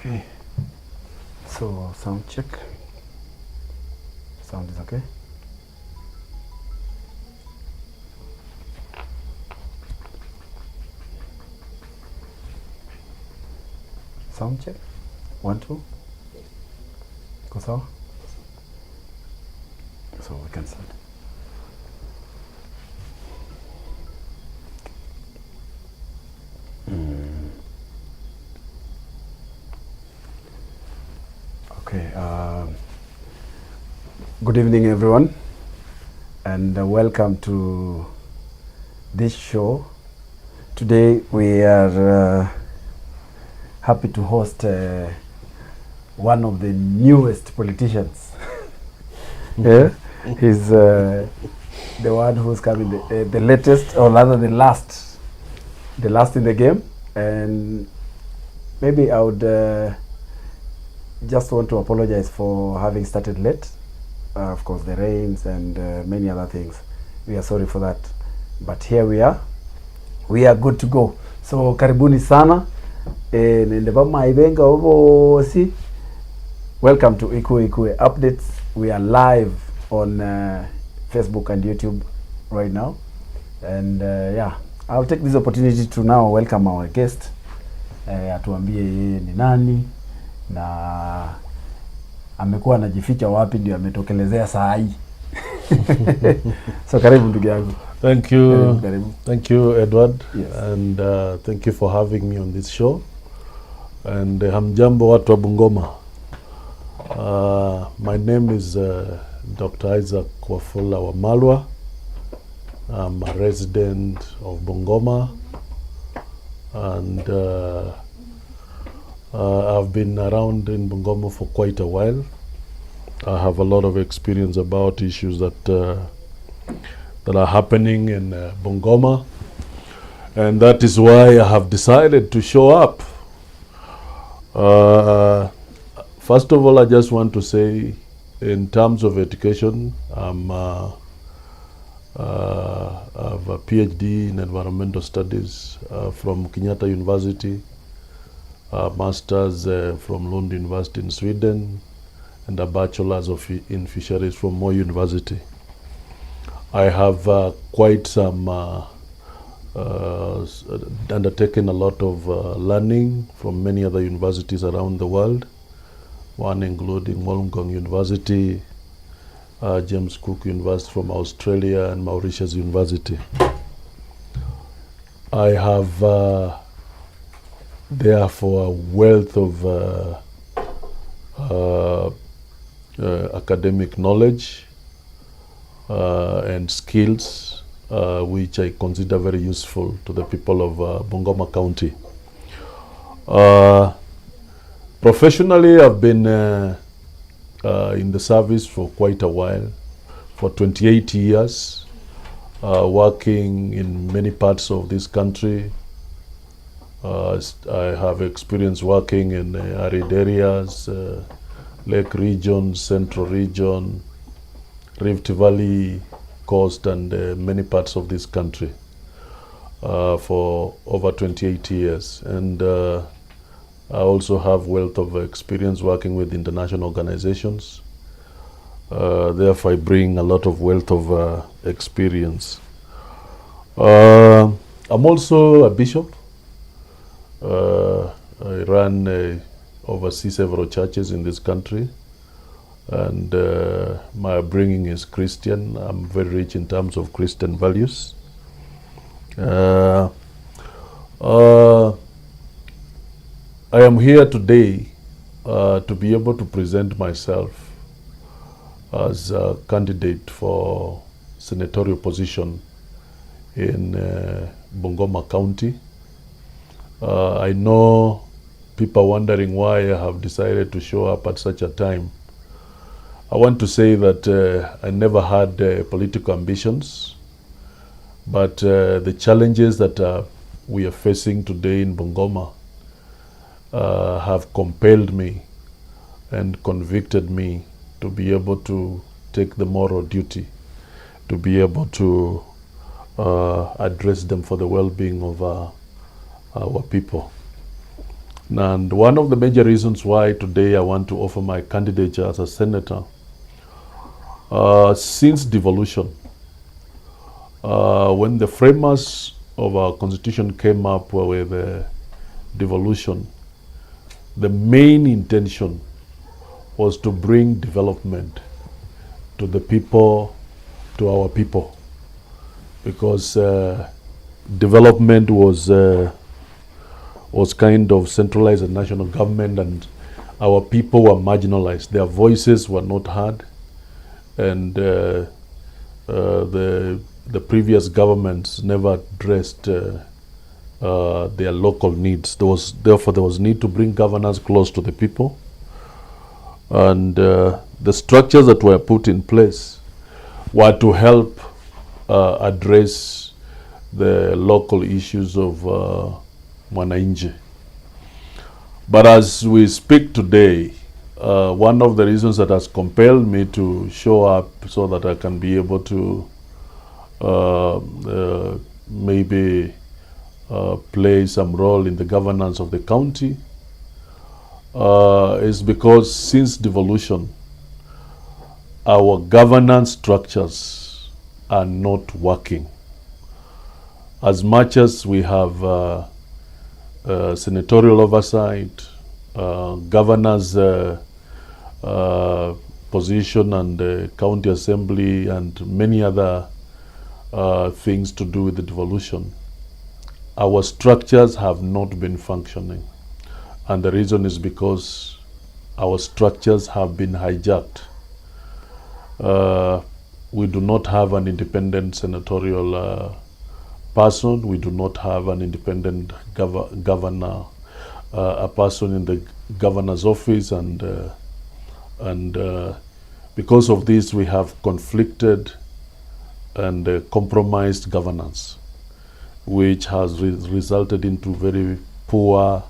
Okay, so sound check. Sound is okay. Sound check. 1, 2. Go sawa. So we can start. Okay. Good evening, everyone, and welcome to this show. Today we are happy to host one of the newest politicians. Yeah, he's the one who's coming the latest, or rather the last in the game. And maybe I would just want to apologize for having started late. Of course, the rains and many other things. We are sorry for that, but here we are. We are good to go. So karibuni sana. Nende bama ibenga obosi. Welcome to Ikue Updates. We are live on Facebook and YouTube right now. And yeah, I'll take this opportunity to now welcome our guest. Atuambie yeye ni nani na amekuwa anajificha wapi ndio ametokelezea saa hii. So karibu ndugu yangu. Thank you. Karibu. Thank you, Edward. Yes. And thank you for having me on this show. And hamjambo watu wa Bungoma. My name is Dr. Isaac Wafula Wamalwa. I'm a resident of Bungoma, and I've been around in Bungoma for quite a while. I have a lot of experience about issues that are happening in Bungoma, and that is why I have decided to show up. First of all, I just want to say, in terms of education, I have a PhD in environmental studies from Kenyatta University, a master's from Lund University in Sweden, and a bachelor's in fisheries from Moi University. I have quite some undertaken a lot of learning from many other universities around the world, one including Wollongong University, James Cook University from Australia, and Mauritius University. I have therefore a wealth of academic knowledge and skills which I consider very useful to the people of Bungoma County. Professionally, I've been in the service for quite a while, for 28 years, working in many parts of this country. I have experience working in arid areas, Lake region, Central region, Rift Valley coast, and many parts of this country for over 28 years. And I also have wealth of experience working with international organizations. Therefore, I bring a lot of wealth of experience. I'm also a bishop. I oversee several churches in this country, and my upbringing is Christian. I'm very rich in terms of Christian values. I am here today to be able to present myself as a candidate for senatorial position in Bungoma County. I know people are wondering why I have decided to show up at such a time. I want to say that I never had political ambitions, but the challenges that we are facing today in Bungoma have compelled me and convicted me to be able to take the moral duty to be able to address them for the well-being of our people. And one of the major reasons why today I want to offer my candidature as a senator, since devolution, when the framers of our constitution came up with devolution, the main intention was to bring development to the people, to our people, because development was kind of centralized at national government, and our people were marginalized. Their voices were not heard, and the previous governments never addressed their local needs. Therefore, there was need to bring governance close to the people, and the structures that were put in place were to help address the local issues of Mwananchi. But as we speak today, one of the reasons that has compelled me to show up so that I can be able to maybe play some role in the governance of the county is because since devolution, our governance structures are not working. As much as we have senatorial oversight, governors position, and county assembly, and many other things to do with the devolution, our structures have not been functioning. And the reason is because our structures have been hijacked. We do not have an independent senatorial person. We do not have an independent governor, a person in the governor's office, and because of this, we have conflicted and compromised governance, which has resulted into very poor,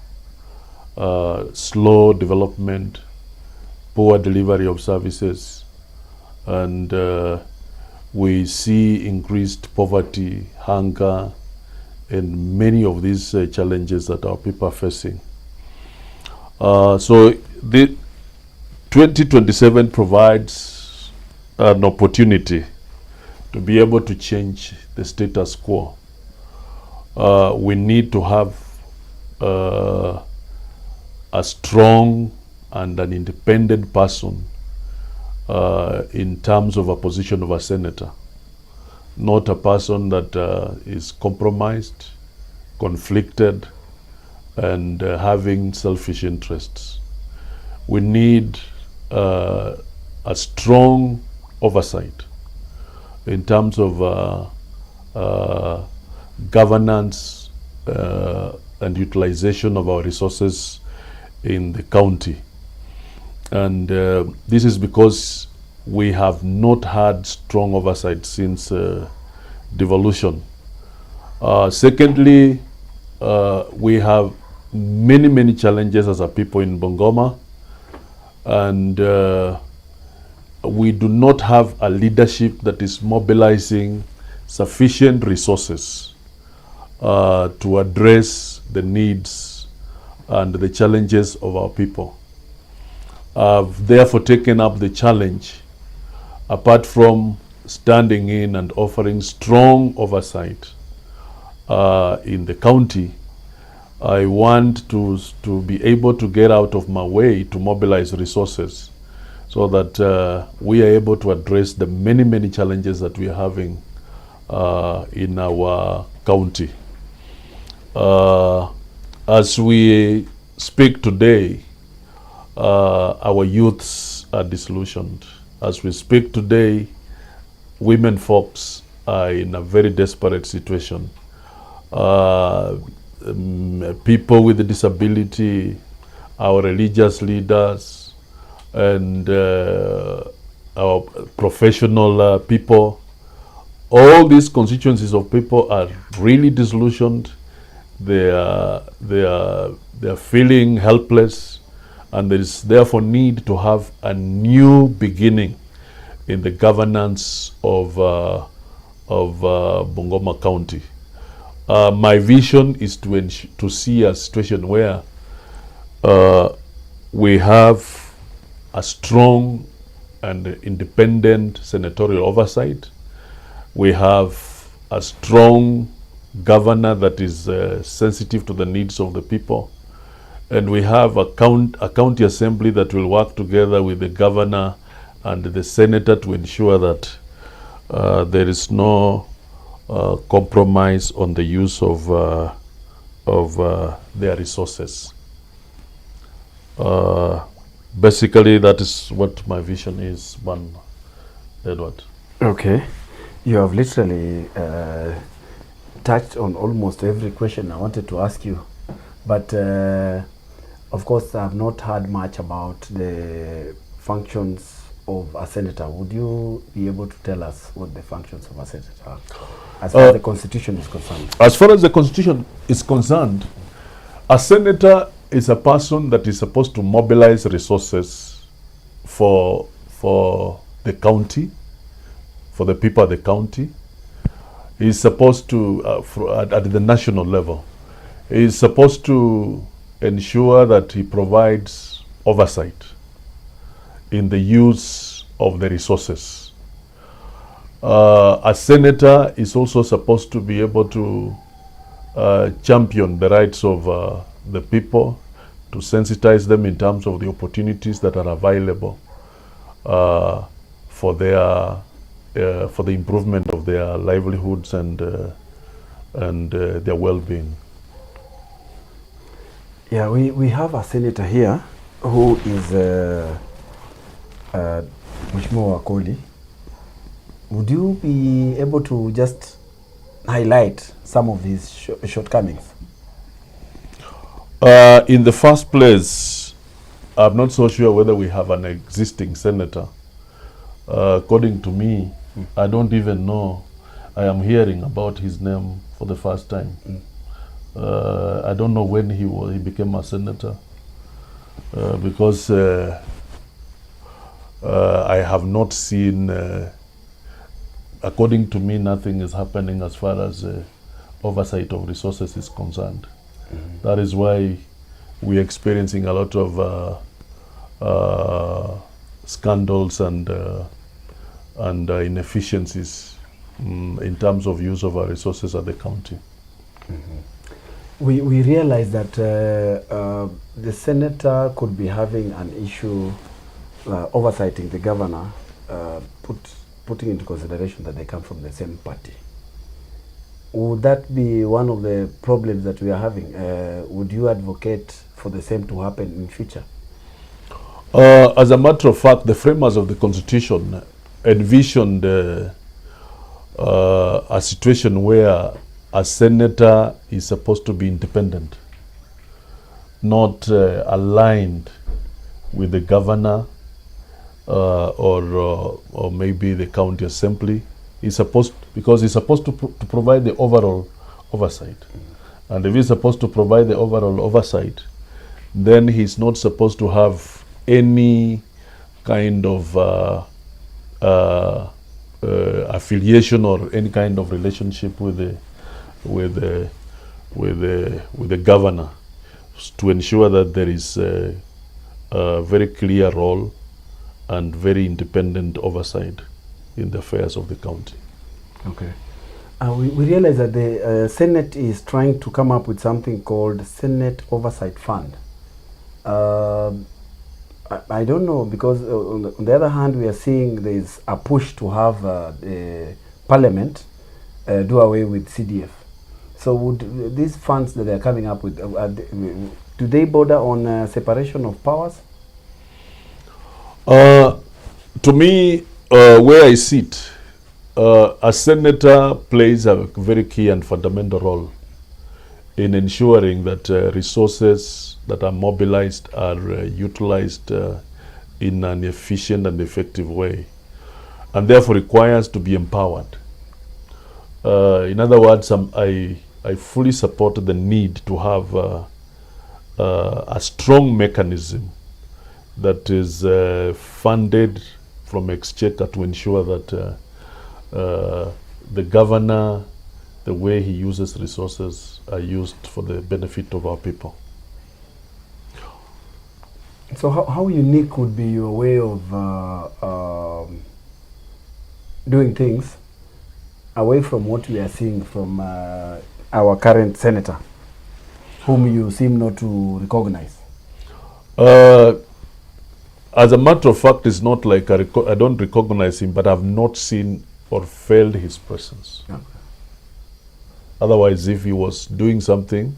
slow development, poor delivery of services, and we see increased poverty, hunger, and many of these challenges that our people are facing. So the 2027 provides an opportunity to be able to change the status quo. We need to have a strong and an independent person in terms of a position of a senator, not a person that is compromised, conflicted, and having selfish interests. We need a strong oversight in terms of governance and utilization of our resources in the county. And this is because we have not had strong oversight since devolution. Secondly, we have many challenges as a people in Bungoma. and we do not have a leadership that is mobilizing sufficient resources to address the needs and the challenges of our people. I've therefore taken up the challenge, apart from standing in and offering strong oversight in the county. I want to be able to get out of my way to mobilize resources so that we are able to address the many challenges that we are having in our county. As we speak today, our youths are disillusioned. As we speak today, women folks are in a very desperate situation. People with a disability, our religious leaders, and our professional people, all these constituencies of people are really disillusioned. They are feeling helpless, and there is therefore need to have a new beginning in the governance of Bungoma County. My vision is to see a situation where we have a strong and independent senatorial oversight. We have a strong governor that is sensitive to the needs of the people. And we have a county assembly that will work together with the governor and the senator to ensure that there is no compromise on the use of their resources. Basically, that is what my vision is, Edward. Okay. You have literally touched on almost every question I wanted to ask you. But of course, I have not heard much about the functions of a senator. Would you be able to tell us what the functions of a senator are, as far as the Constitution is concerned? As far as the Constitution is concerned, a senator is a person that is supposed to mobilize resources for the county, for the people of the county. He is supposed to, at the national level, he is supposed to ensure that he provides oversight in the use of the resources. A senator is also supposed to be able to champion the rights of the people, to sensitize them in terms of the opportunities that are available for the improvement of their livelihoods and their well-being. Yeah, we have a senator here who is Mheshimiwa Wakoli. Would you be able to just highlight some of his shortcomings? In the first place, I'm not so sure whether we have an existing senator. According to me, I don't even know. I am hearing about his name for the first time. I don't know when he became a senator, because I have not seen, according to me, nothing is happening as far as oversight of resources is concerned. That is why we're experiencing a lot of scandals and inefficiencies in terms of use of our resources at the county. We realize that the senator could be having an issue oversighting the governor, putting into consideration that they come from the same party. Would that be one of the problems that we are having? Would you advocate for the same to happen in future? As a matter of fact, the framers of the Constitution envisioned a situation where a senator is supposed to be independent, not aligned with the governor or maybe the county assembly. Because he's supposed to provide the overall oversight. And if he's supposed to provide the overall oversight, then he's not supposed to have any kind of affiliation or any kind of relationship with the governor, to ensure that there is a very clear role and very independent oversight in the affairs of the county. Okay. We realize that the Senate is trying to come up with something called Senate Oversight Fund. I don't know, because on the other hand, we are seeing there is a push to have the Parliament do away with CDF. So would these funds that they are coming up with, do they border on separation of powers? To me, where I sit, a senator plays a very key and fundamental role in ensuring that resources that are mobilized are utilized in an efficient and effective way, and therefore requires to be empowered. In other words, I fully support the need to have a strong mechanism that is funded from exchequer to ensure that the governor, the way he uses resources, are used for the benefit of our people. So how unique would be your way of doing things away from what we are seeing from our current senator, whom you seem not to recognize? As a matter of fact, it's not like I don't recognize him, but I've not seen or felt his presence. Okay. Otherwise, if he was doing something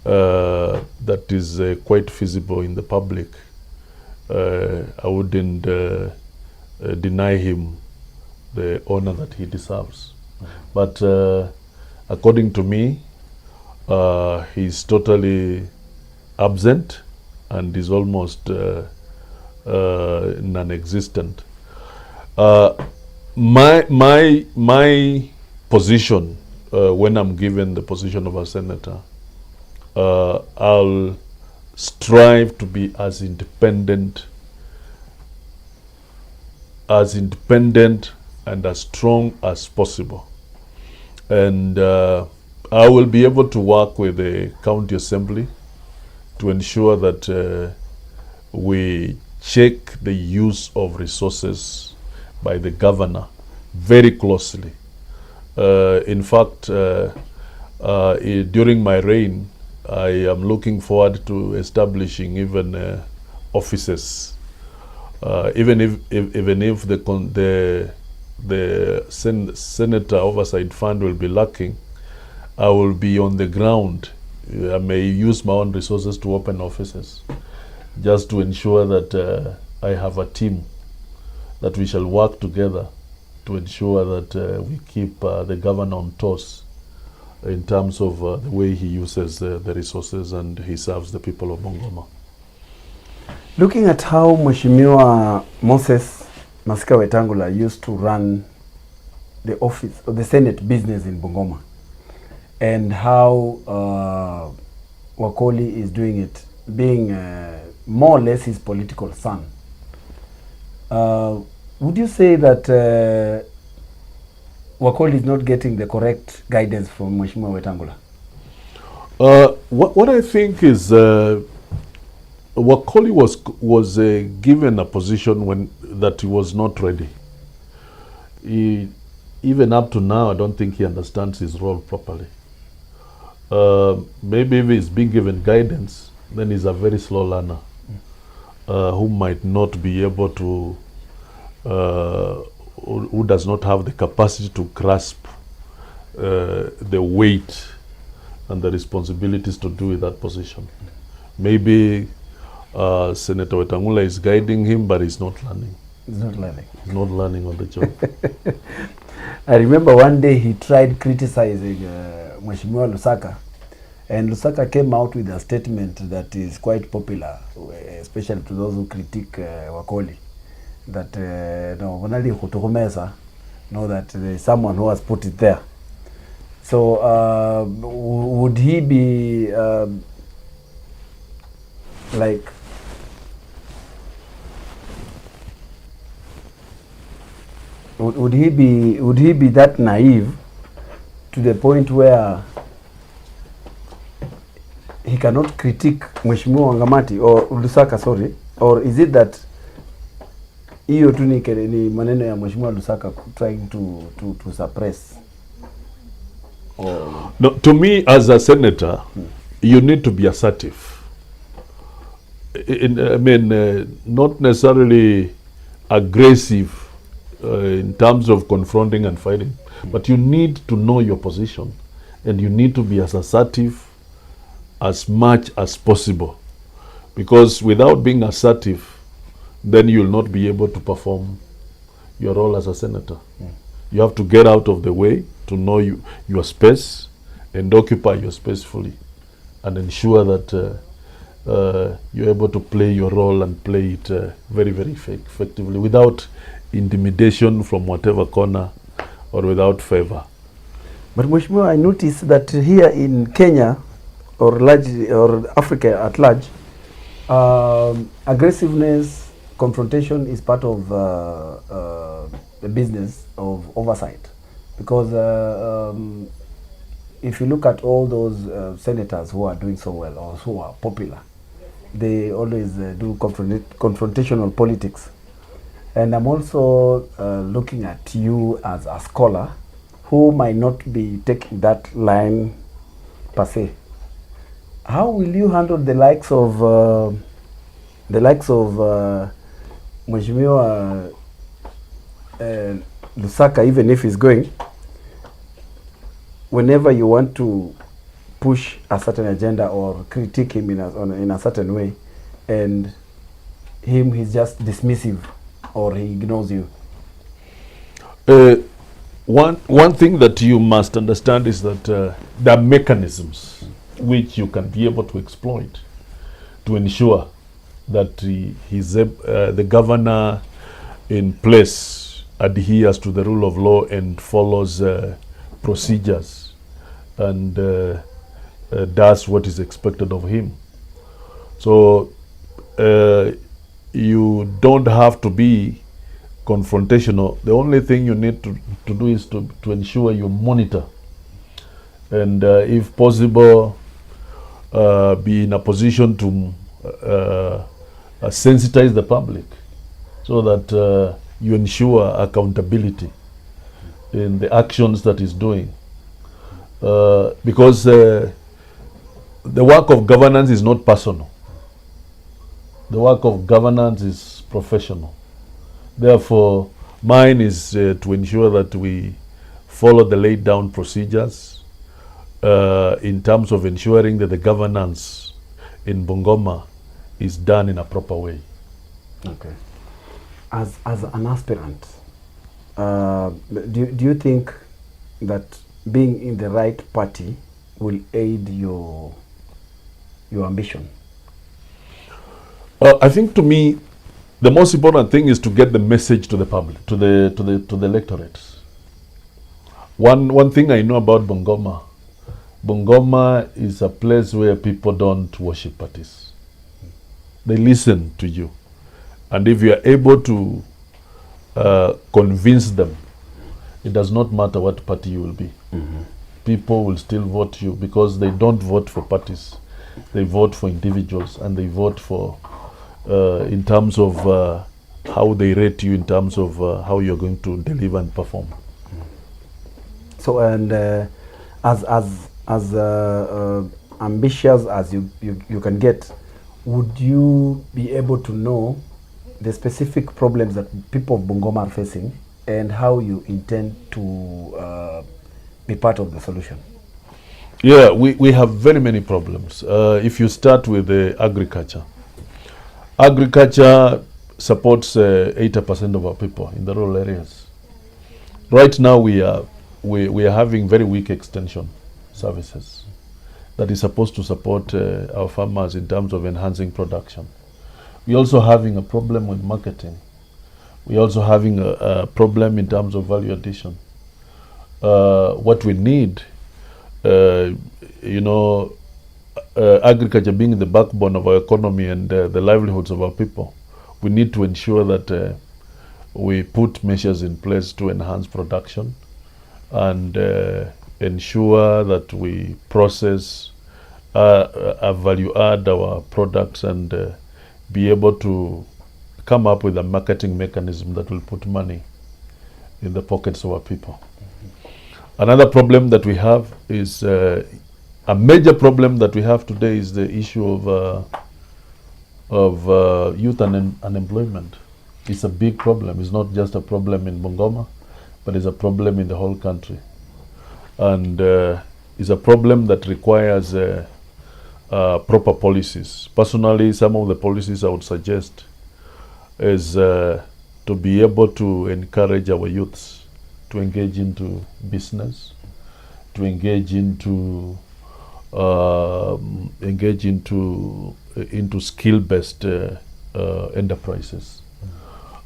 that is quite visible in the public, I wouldn't deny him the honor that he deserves. But according to me, he's totally absent and is almost non-existent. My position, when I'm given the position of a senator, I'll strive to be as independent and as strong as possible. And I will be able to work with the county assembly to ensure that we check the use of resources by the governor very closely. In fact, during my reign, I am looking forward to establishing even offices. Even if the Senator Oversight Fund will be lacking, I will be on the ground. I may use my own resources to open offices, just to ensure that I have a team that we shall work together to ensure that we keep the governor on toes in terms of the way he uses the resources and he serves the people of Bungoma. Looking at how Mheshimiwa Moses Masika Wetangula used to run the office of the Senate business in Bungoma, and how Wakoli is doing it, being more or less his political son, would you say that Wakoli is not getting the correct guidance from Mheshimiwa Wetangula? What I think is Wakoli was given a position that he was not ready. Even up to now, I don't think he understands his role properly. Maybe if he's being given guidance, then he's a very slow learner who might not be able to, who does not have the capacity to grasp the weight and the responsibilities to do with that position. Maybe Senator Wetangula is guiding him, but he's not learning. He's not learning. He's not learning on the job. I remember one day he tried criticizing Mheshimiwa Lusaka, and Lusaka came out with a statement that is quite popular, especially to those who critique Wakoli, that no, know that there is someone who has put it there. So would he be like would he be that naive to the point where he cannot critique Mheshimiwa Wangamati or Lusaka, sorry, or is it that hiyo tu ni maneno ya Mheshimiwa Lusaka trying to suppress? Or no, to me as a senator, you need to be assertive. Not necessarily aggressive in terms of confronting and fighting, but you need to know your position, and you need to be as assertive as much as possible, because without being assertive, then you'll not be able to perform your role as a senator. You have to get out of the way to know your space and occupy your space fully, and ensure that you're able to play your role and play it very, very effectively, without intimidation from whatever corner or without favor. But Mheshimiwa, I noticed that here in Kenya or Africa at large, aggressiveness, confrontation is part of the business of oversight, because if you look at all those senators who are doing so well or who are popular, they always do confrontational politics. And I'm also looking at you as a scholar who might not be taking that line per se. How will you handle the likes of Mheshimiwa Lusaka, even if he's going, whenever you want to push a certain agenda or critique him in a certain way, and he's just dismissive or he ignores you? One thing that you must understand is that there are mechanisms which you can be able to exploit to ensure that the governor in place adheres to the rule of law and follows procedures and does what is expected of him. So you don't have to be confrontational. The only thing you need to do is to ensure you monitor and if possible be in a position to sensitize the public so that you ensure accountability in the actions that he's doing. Because the work of governance is not personal. The work of governance is professional. Therefore, mine is to ensure that we follow the laid down procedures in terms of ensuring that the governance in Bungoma is done in a proper way. Okay. As an aspirant, do you think that being in the right party will aid your ambition? I think, to me, the most important thing is to get the message to the public, to the electorate. One thing I know about Bungoma is a place where people don't worship parties. They listen to you, and if you are able to convince them, it does not matter what party you will be. People will still vote you because they don't vote for parties. They vote for individuals, and they vote for in terms of how they rate you, in terms of how you're going to deliver and perform. So, and as ambitious as you can get, would you be able to know the specific problems that people of Bungoma are facing and how you intend to be part of the solution? Yeah, we have very many problems. If you start with agriculture, agriculture supports 80% of our people in the rural areas. Right now, we are having very weak extension services that is supposed to support our farmers in terms of enhancing production. We're also having a problem with marketing. We're also having a problem in terms of value addition. What we need, agriculture being the backbone of our economy and the livelihoods of our people, we need to ensure that we put measures in place to enhance production and ensure that we process, value add our products and be able to come up with a marketing mechanism that will put money in the pockets of our people. Another problem that we have is a major problem that we have today is the issue of youth unemployment. It's a big problem. It's not just a problem in Bungoma, but it's a problem in the whole country. And it's a problem that requires proper policies. Personally, some of the policies I would suggest is to be able to encourage our youths to engage into business, to engage into skill-based enterprises.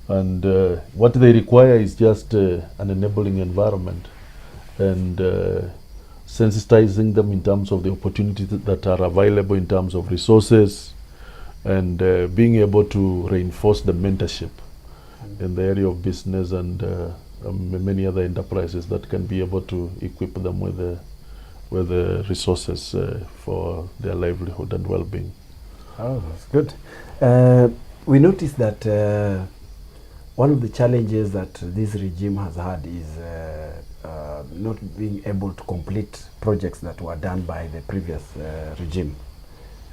And what they require is just an enabling environment and sensitizing them in terms of the opportunities that are available in terms of resources and being able to reinforce the mentorship in the area of business and many other enterprises that can be able to equip them with the resources for their livelihood and well-being. Oh, that's good. We noticed that one of the challenges that this regime has had is not being able to complete projects that were done by the previous regime,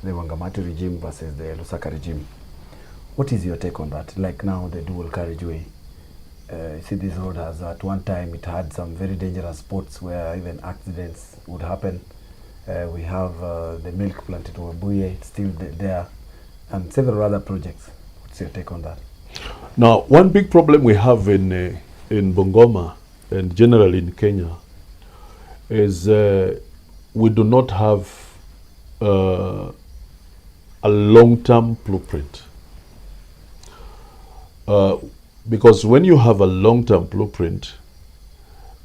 the Wangamati regime versus the Lusaka regime. What is your take on that? Like now, the dual carriageway. You see, this road has, at one time, it had some very dangerous spots where even accidents would happen. We have the milk plant at Wabuye, still there, and several other projects. What's your take on that? Now, one big problem we have in Bungoma and generally in Kenya is we do not have a long-term blueprint. Because when you have a long-term blueprint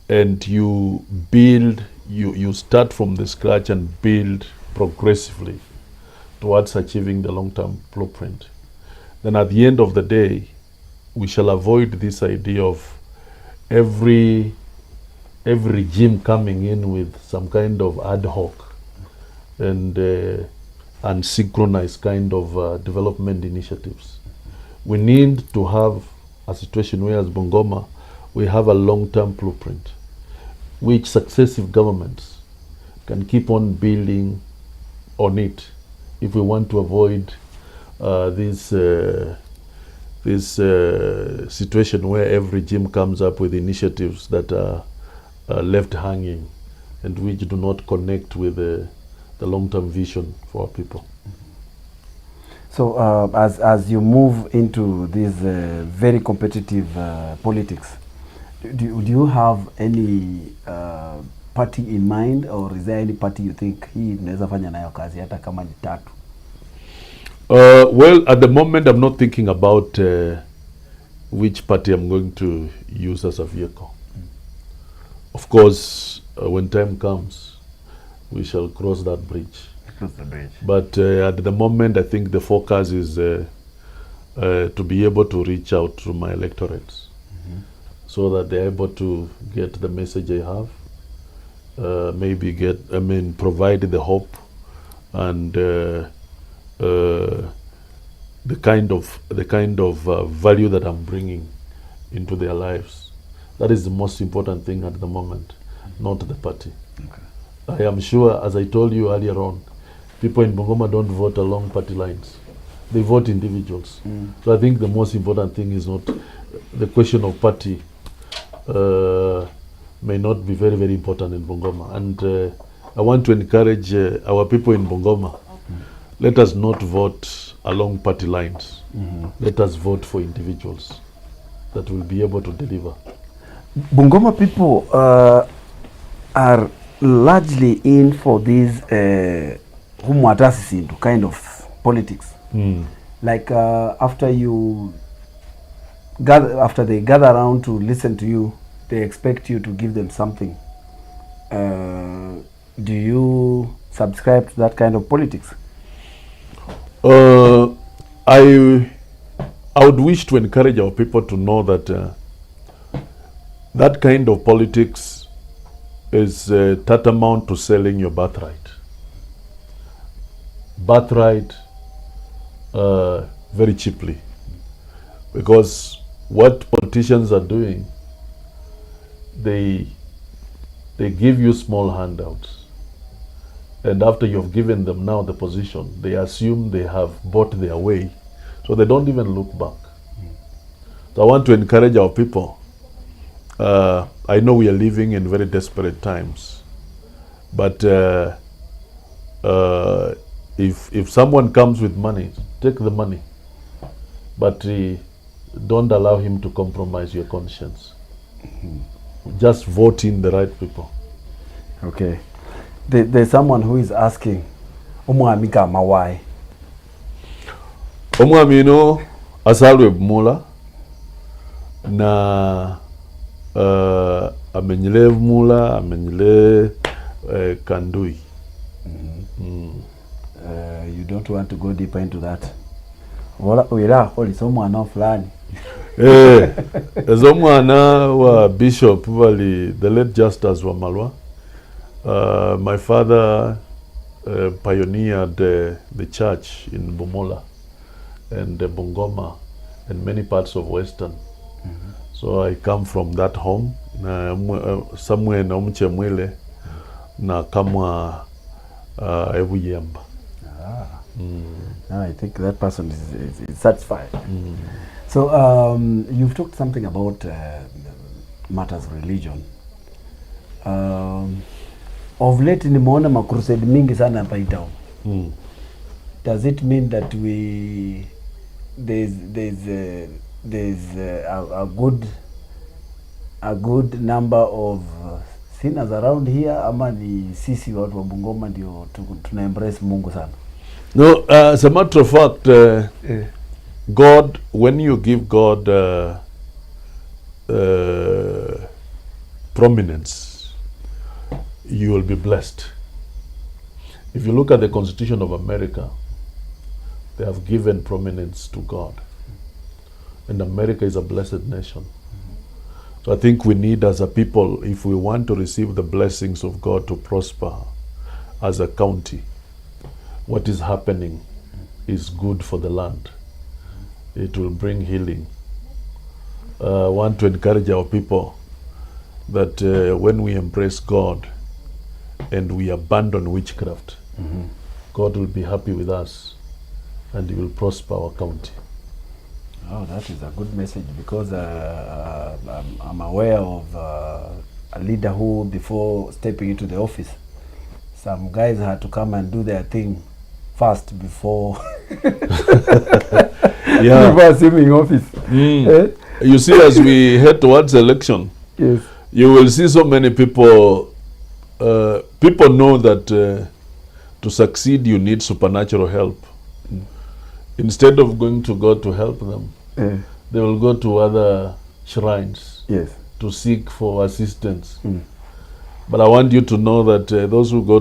and you build, you start from the scratch and build progressively towards achieving the long-term blueprint, then at the end of the day, we shall avoid this idea of every regime coming in with some kind of ad hoc and unsynchronized kind of development initiatives. We need to have a situation where, as Bungoma, we have a long-term blueprint, which successive governments can keep on building on it if we want to avoid this situation where every regime comes up with initiatives that are left hanging and which do not connect with the long-term vision for our people. So as you move into this very competitive politics, do you have any party in mind, or is there any party you think hii tunaweza fanya nayo kazi hata kama ni tatu? Well, at the moment, I'm not thinking about which party I'm going to use as a vehicle. Of course, when time comes, we shall cross that bridge. Cross the bridge. But at the moment, I think the focus is to be able to reach out to my electorates so that they're able to get the message I have, provide the hope and the kind of value that I'm bringing into their lives. That is the most important thing at the moment, not the party. Okay. I am sure, as I told you earlier on, people in Bungoma don't vote along party lines. They vote individuals. So I think the most important thing is not the question of party. May not be very, very important in Bungoma. And I want to encourage our people in Bungoma, let us not vote along party lines. Let us vote for individuals that will be able to deliver. Bungoma people are largely in for this into kind of politics. Like after they gather around to listen to you, they expect you to give them something. Do you subscribe to that kind of politics? I would wish to encourage our people to know that that kind of politics is tantamount to selling your birthright. Birthright very cheaply. Because what politicians are doing, they give you small handouts. And after you've given them now the position, they assume they have bought their way. So they don't even look back. So I want to encourage our people. I know we are living in very desperate times. But if someone comes with money, take the money. But don't allow him to compromise your conscience. Just vote in the right people. Okay. There's someone who is asking, Omwami kama why? Omwami no asalwe Bumula na amenyile Bumula, amenyile Kandui. You don't want to go deeper into that. Wala oli somwana fulani. Ezomwana wa Bishop wali the late Justice Wamalwa. My father pioneered the church in Bumola and Bungoma and many parts of Western. So I come from that home. Somewhere na Umchemwele na kamwa Evuyemba. I think that person is satisfied. So you've talked something about matters of religion. Of late nimeona makrusade mingi sana hapa town. Does it mean that there's a good number of sinners around here, ama ni sisi watu wa Bungoma ndio tuna embrace Mungu sana? No, as a matter of fact, God, when you give God prominence, you will be blessed. If you look at the Constitution of America, they have given prominence to God. And America is a blessed nation. So I think we need as a people, if we want to receive the blessings of God to prosper as a county, what is happening is good for the land. It will bring healing. I want to encourage our people that when we embrace God and we abandon witchcraft, God will be happy with us and He will prosper our county. Oh, that is a good message, because I'm aware of a leader who, before stepping into the office, some guys had to come and do their thing first before before assuming office. You see, as we head towards election, yes, you will see so many people. People know that to succeed you need supernatural help. Instead of going to God to help them, they will go to other shrines, yes, to seek for assistance. But I want you to know that those who go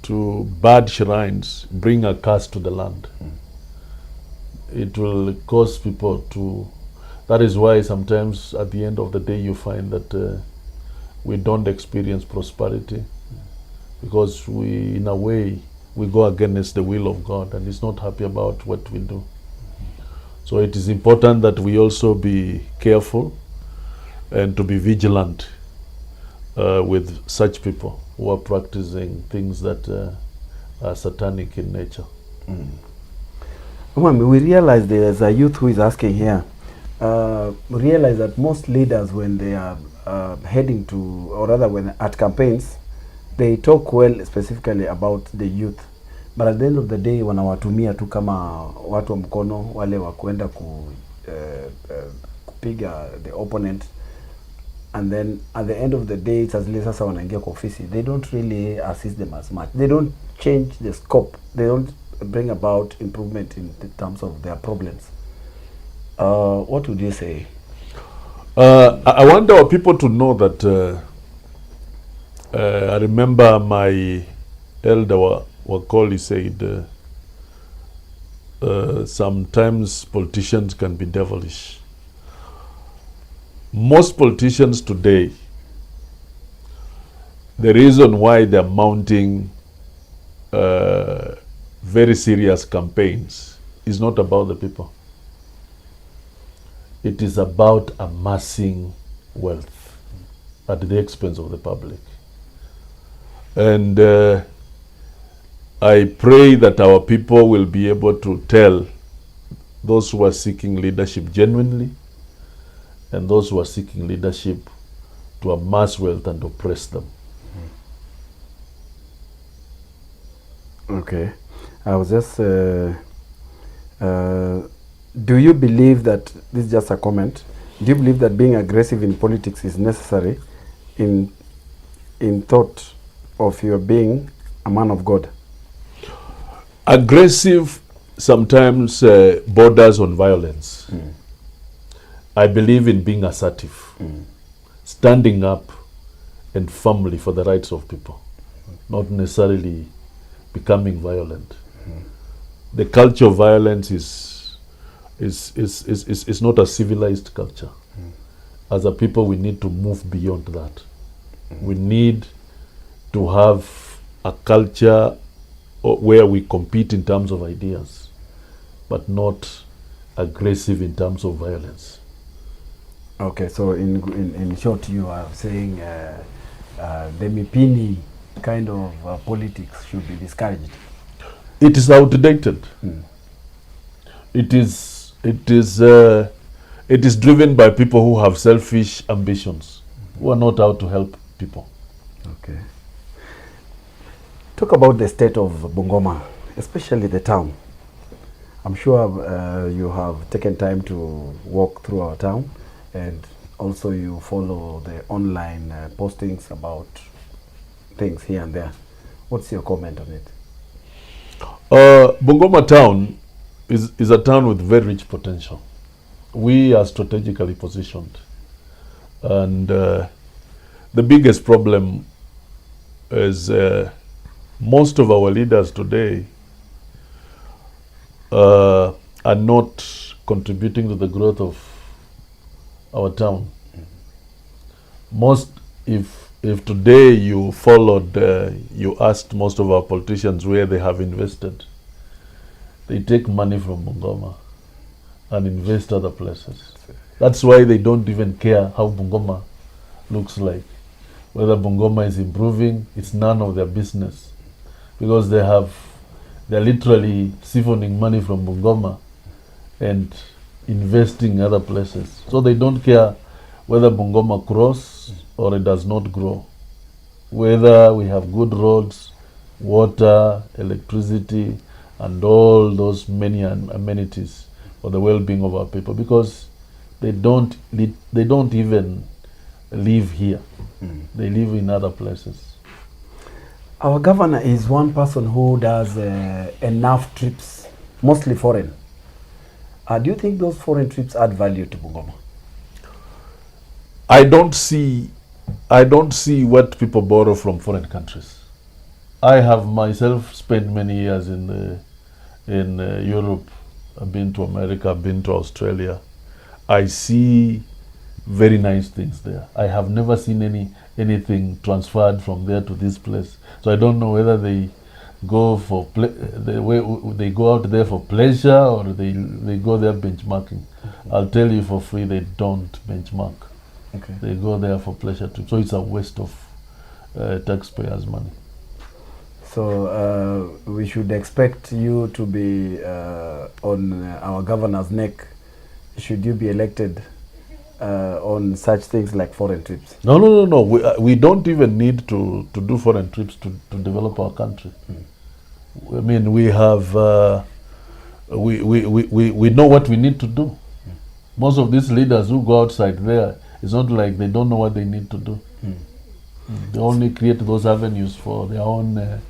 to bad shrines bring a curse to the land. It will cause people to. That is why sometimes at the end of the day you find that we don't experience prosperity, because we, in a way, we go against the will of God, and He's not happy about what we do. So it is important that we also be careful and to be vigilant with such people who are practicing things that are satanic in nature. We realize there's a youth who is asking here. We realize that most leaders, when they are heading to, or rather when at campaigns, they talk well specifically about the youth, but at the end of the day wanawatumia tu kama watu wa mkono wale wa kuenda kupiga the opponent, and then at the end of the day sasa wanaingia kwa ofisi, they don't really assist them as much. They don't change the scope. They don't bring about improvement in terms of their problems. What would you say? I want our people to know that I remember my elder Wakoli said, sometimes politicians can be devilish. Most politicians today, the reason why they're mounting very serious campaigns is not about the people. It is about amassing wealth at the expense of the public. And I pray that our people will be able to tell those who are seeking leadership genuinely and those who are seeking leadership to amass wealth and oppress them. Okay. I was just, do you believe that, this is just a comment, do you believe that being aggressive in politics is necessary in thought of your being a man of God? Aggressive sometimes borders on violence. I believe in being assertive, standing up and firmly for the rights of people, not necessarily becoming violent. The culture of violence is not a civilized culture. As a people, we need to move beyond that. We need to have a culture where we compete in terms of ideas, but aggressive in terms of violence. Okay, so in short, you are saying the Mipini kind of politics should be discouraged. It is outdated. It is driven by people who have selfish ambitions, who are not out to help people. Okay. Talk about the state of Bungoma, especially the town. I'm sure you have taken time to walk through our town, and also you follow the online postings about things here and there. What's your comment on it? Bungoma town is a town with very rich potential. We are strategically positioned, and the biggest problem is most of our leaders today are not contributing to the growth of our town. If today you followed, you asked most of our politicians where they have invested, they take money from Bungoma and invest other places. That's why they don't even care how Bungoma looks like. Whether Bungoma is improving, it's none of their business, because they're literally siphoning money from Bungoma and investing other places. So they don't care whether Bungoma grows or it does not grow, whether we have good roads, water, electricity, and all those many amenities for the well-being of our people, because they don't even live here. They live in other places. Our governor is one person who does enough trips, mostly foreign. Do you think those foreign trips add value to Bungoma? I don't see what people borrow from foreign countries. I have myself spent many years in Europe. I've been to America, I've been to Australia. I see very nice things there. I have never seen anything transferred from there to this place. So I don't know whether they go for they go out there for pleasure or they go there benchmarking. I'll tell you for free, they don't benchmark. Okay. They go there for pleasure too. So it's a waste of taxpayers' money. So we should expect you to be on our governor's neck should you be elected on such things like foreign trips. No. We don't even need to do foreign trips to develop our country. I mean, we have we know what we need to do. Most of these leaders who go outside there, it's not like they don't know what they need to do. They only create those avenues for their own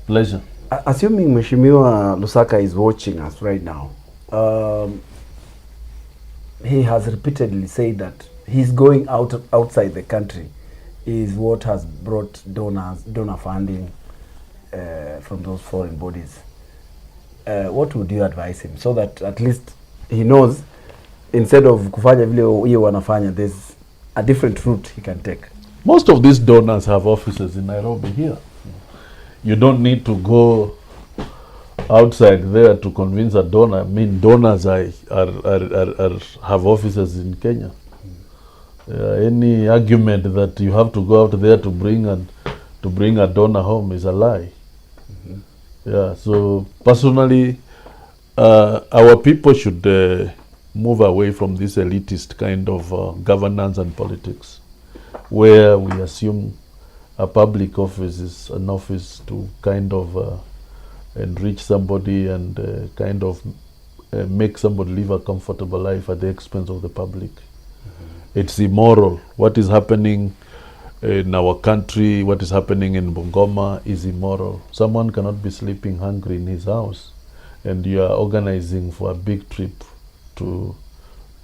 pleasure. Assuming Mheshimiwa Lusaka is watching us right now, he has repeatedly said that he's going outside the country is what has brought donor funding from those foreign bodies. what would you advise him so that at least he knows instead of kufanya vile hiyo wanafanya, there's a different route he can take? Most of these donors have offices in Nairobi here. You don't need to go outside there to convince a donor. I mean, donors have offices in Kenya. Any argument that you have to go out there to bring a donor home is a lie. Yeah. So personally, our people should move away from this elitist kind of governance and politics, where we assume a public office is an office to kind of enrich somebody and kind of make somebody live a comfortable life at the expense of the public. It's immoral. What is happening in our country, what is happening in Bungoma is immoral. Someone cannot be sleeping hungry in his house and you are organizing for a big trip to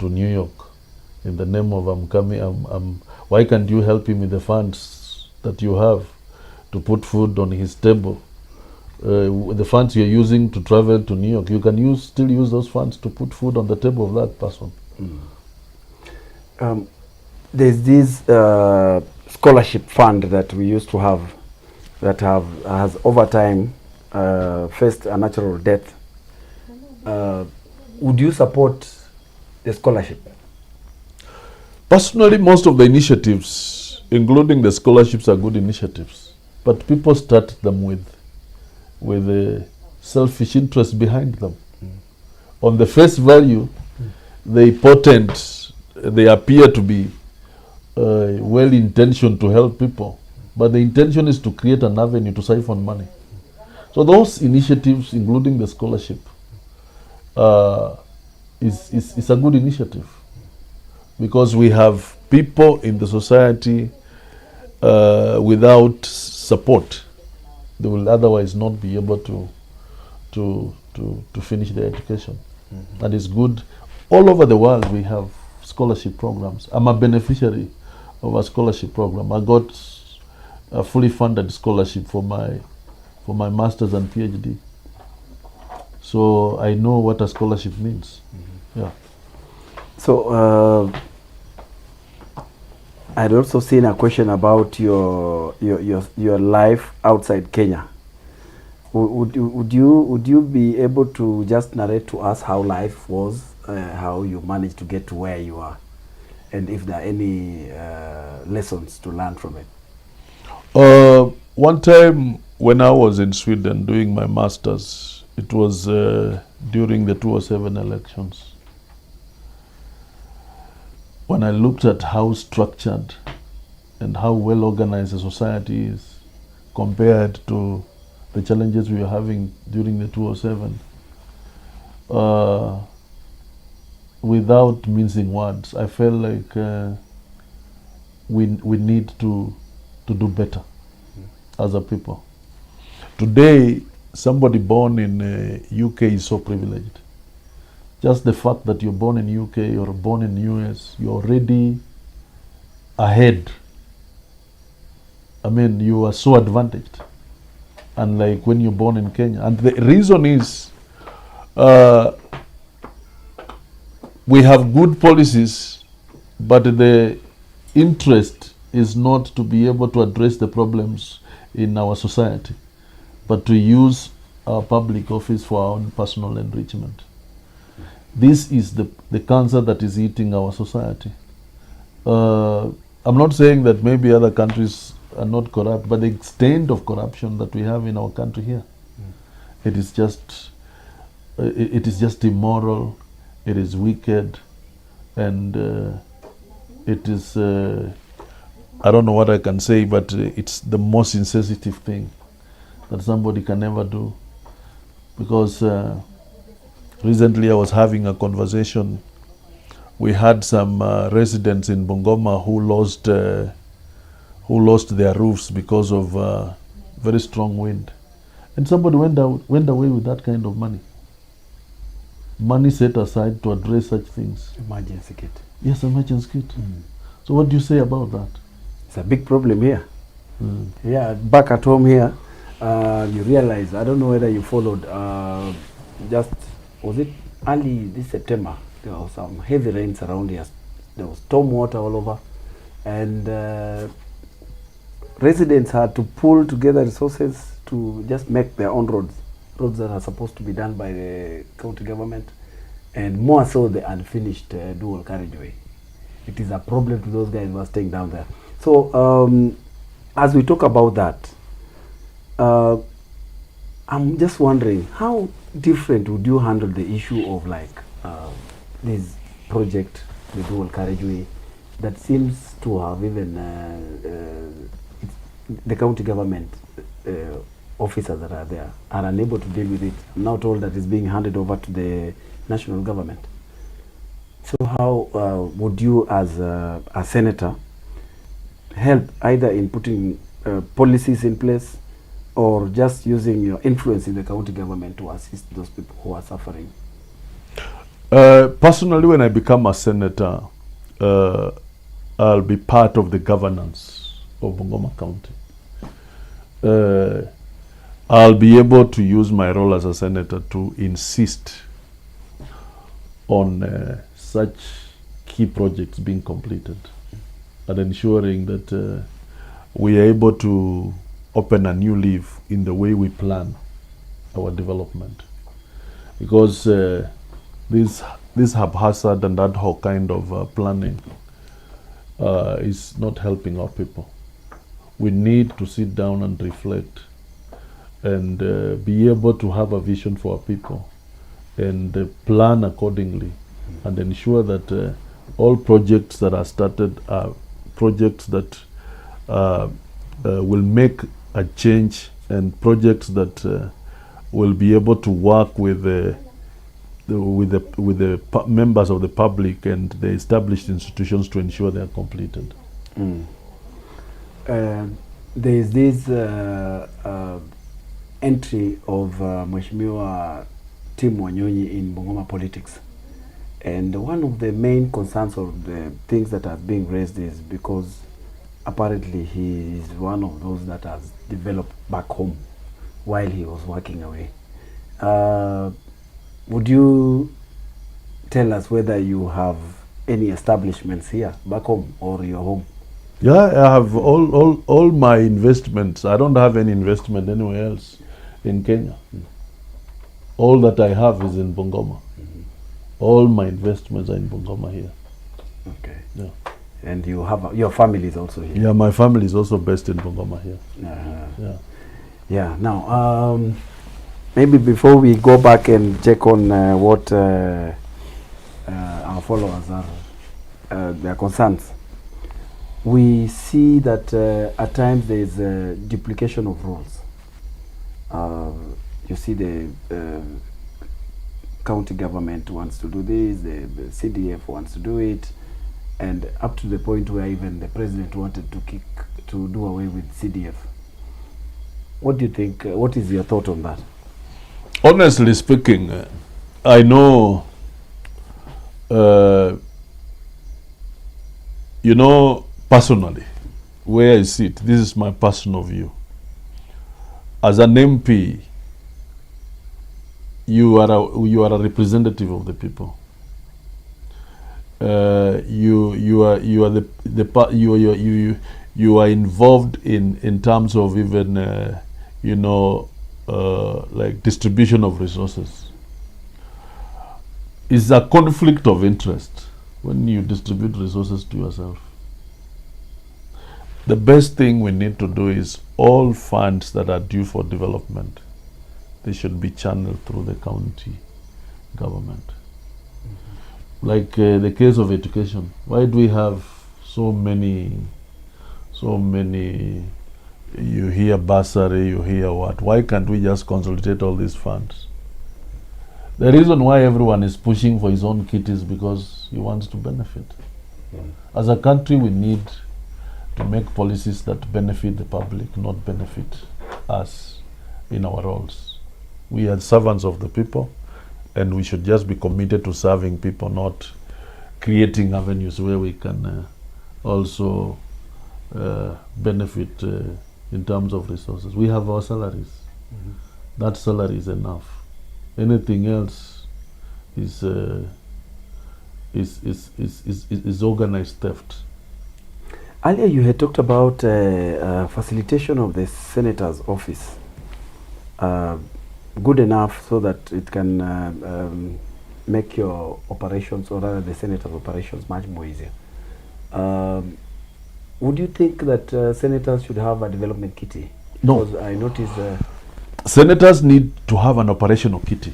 New York in the name of why can't you help him with the funds that you have to put food on his table? The funds you're using to travel to New York, you can still use those funds to put food on the table of that person. There's this scholarship fund that we used to have that has over time faced a natural death. Would you support the scholarship? Personally, most of the initiatives, including the scholarships, are good initiatives, but people start them with a selfish interest behind them. On the face value, they appear to be well-intentioned to help people, but the intention is to create an avenue to siphon money. So those initiatives, including the scholarship, is a good initiative, because we have people in the society without support. They will otherwise not be able to finish their education. And it's good. All over the world we have scholarship programs. I'm a beneficiary of a scholarship program. I got a fully funded scholarship for my master's and PhD. So I know what a scholarship means. Yeah. So I'd also seen a question about your life outside Kenya. Would you be able to just narrate to us how life was, how you managed to get to where you are, and if there are any lessons to learn from it? One time when I was in Sweden doing my master's, it was during the 2007 elections. When I looked at how structured and how well organized the society is compared to the challenges we were having during the 2007, without mincing words, I felt like we need to do better as a people. Today, somebody born in UK is so privileged. Just the fact that you're born in UK or born in US, you're already ahead. I mean, you are so advantaged. Unlike when you're born in Kenya. And the reason is we have good policies, but the interest is not to be able to address the problems in our society, but to use our public office for our own personal enrichment. This is the cancer that is eating our society. I'm not saying that maybe other countries are not corrupt, but the extent of corruption that we have in our country here, it is just immoral, it is wicked, and it is, I don't know what I can say, but it's the most insensitive thing that somebody can ever do. Because recently I was having a conversation. We had some residents in Bungoma who lost their roofs because of very strong wind. And somebody went away with that kind of money. Money set aside to address such things. Emergency kit. Yes, emergency kit. So what do you say about that? It's a big problem here. Yeah, back at home here, you realize, I don't know whether you followed, just, was it early this September, there was some heavy rains around here. There was storm water all over, and residents had to pull together resources to just make their own roads that are supposed to be done by the county government, and more so the unfinished dual carriageway. It is a problem to those guys who are staying down there. So as we talk about that, I'm just wondering, how different would you handle the issue of like this project, the dual carriageway, that seems to have even the county government officers that are there are unable to deal with it. I'm now told that it's being handed over to the national government. So how would you as a senator help either in putting policies in place or just using your influence in the county government to assist those people who are suffering? Personally, when I become a senator, I'll be part of the governance of Bungoma County. I'll be able to use my role as a senator to insist on such key projects being completed and ensuring that we are able to open a new leaf in the way we plan our development. Because this haphazard and ad hoc kind of planning is not helping our people. We need to sit down and reflect and be able to have a vision for our people and plan accordingly and ensure that all projects that are started are projects that will make a change and projects that will be able to work with the members of the public and the established institutions to ensure they are completed. There is this entry of Mheshimiwa Tim Wanyonyi in Bungoma politics, and one of the main concerns of the things that are being raised is because apparently he is one of those that has developed back home while he was working away. Would you tell us whether you have any establishments here back home or your home? Yeah, I have all my investments. I don't have any investment anywhere else in Kenya. All that I have is in Bungoma. All my investments are in Bungoma here. Okay. Yeah. And you have your family is also here? Yeah, my family is also based in Bungoma here. Yeah. Yeah. Now, maybe before we go back and check on what our followers are, their concerns, we see that at times there is a duplication of roles. You see the county government wants to do this, the CDF wants to do it, and up to the point where even the president wanted to do away with CDF. What do you think? What is your thought on that? Honestly speaking, I know, you know, personally, where I sit, this is my personal view. As an MP, you are a representative of the people. You are involved in terms of even you know, like distribution of resources. It's a conflict of interest when you distribute resources to yourself. The best thing we need to do is all funds that are due for development, they should be channeled through the county government. Like the case of education, why do we have so many, you hear bursary, you hear what? Why can't we just consolidate all these funds? The reason why everyone is pushing for his own kit is because he wants to benefit. As a country, we need to make policies that benefit the public, not benefit us in our roles. We are servants of the people, and we should just be committed to serving people, not creating avenues where we can also benefit in terms of resources. We have our salaries. That salary is enough. Anything else is organized theft. Earlier you had talked about facilitation of the senator's office. Good enough so that it can make your operations, or rather the senator's operations, much more easier. Would you think that senators should have a development kitty? No. Because I noticed Senators need to have an operational kitty.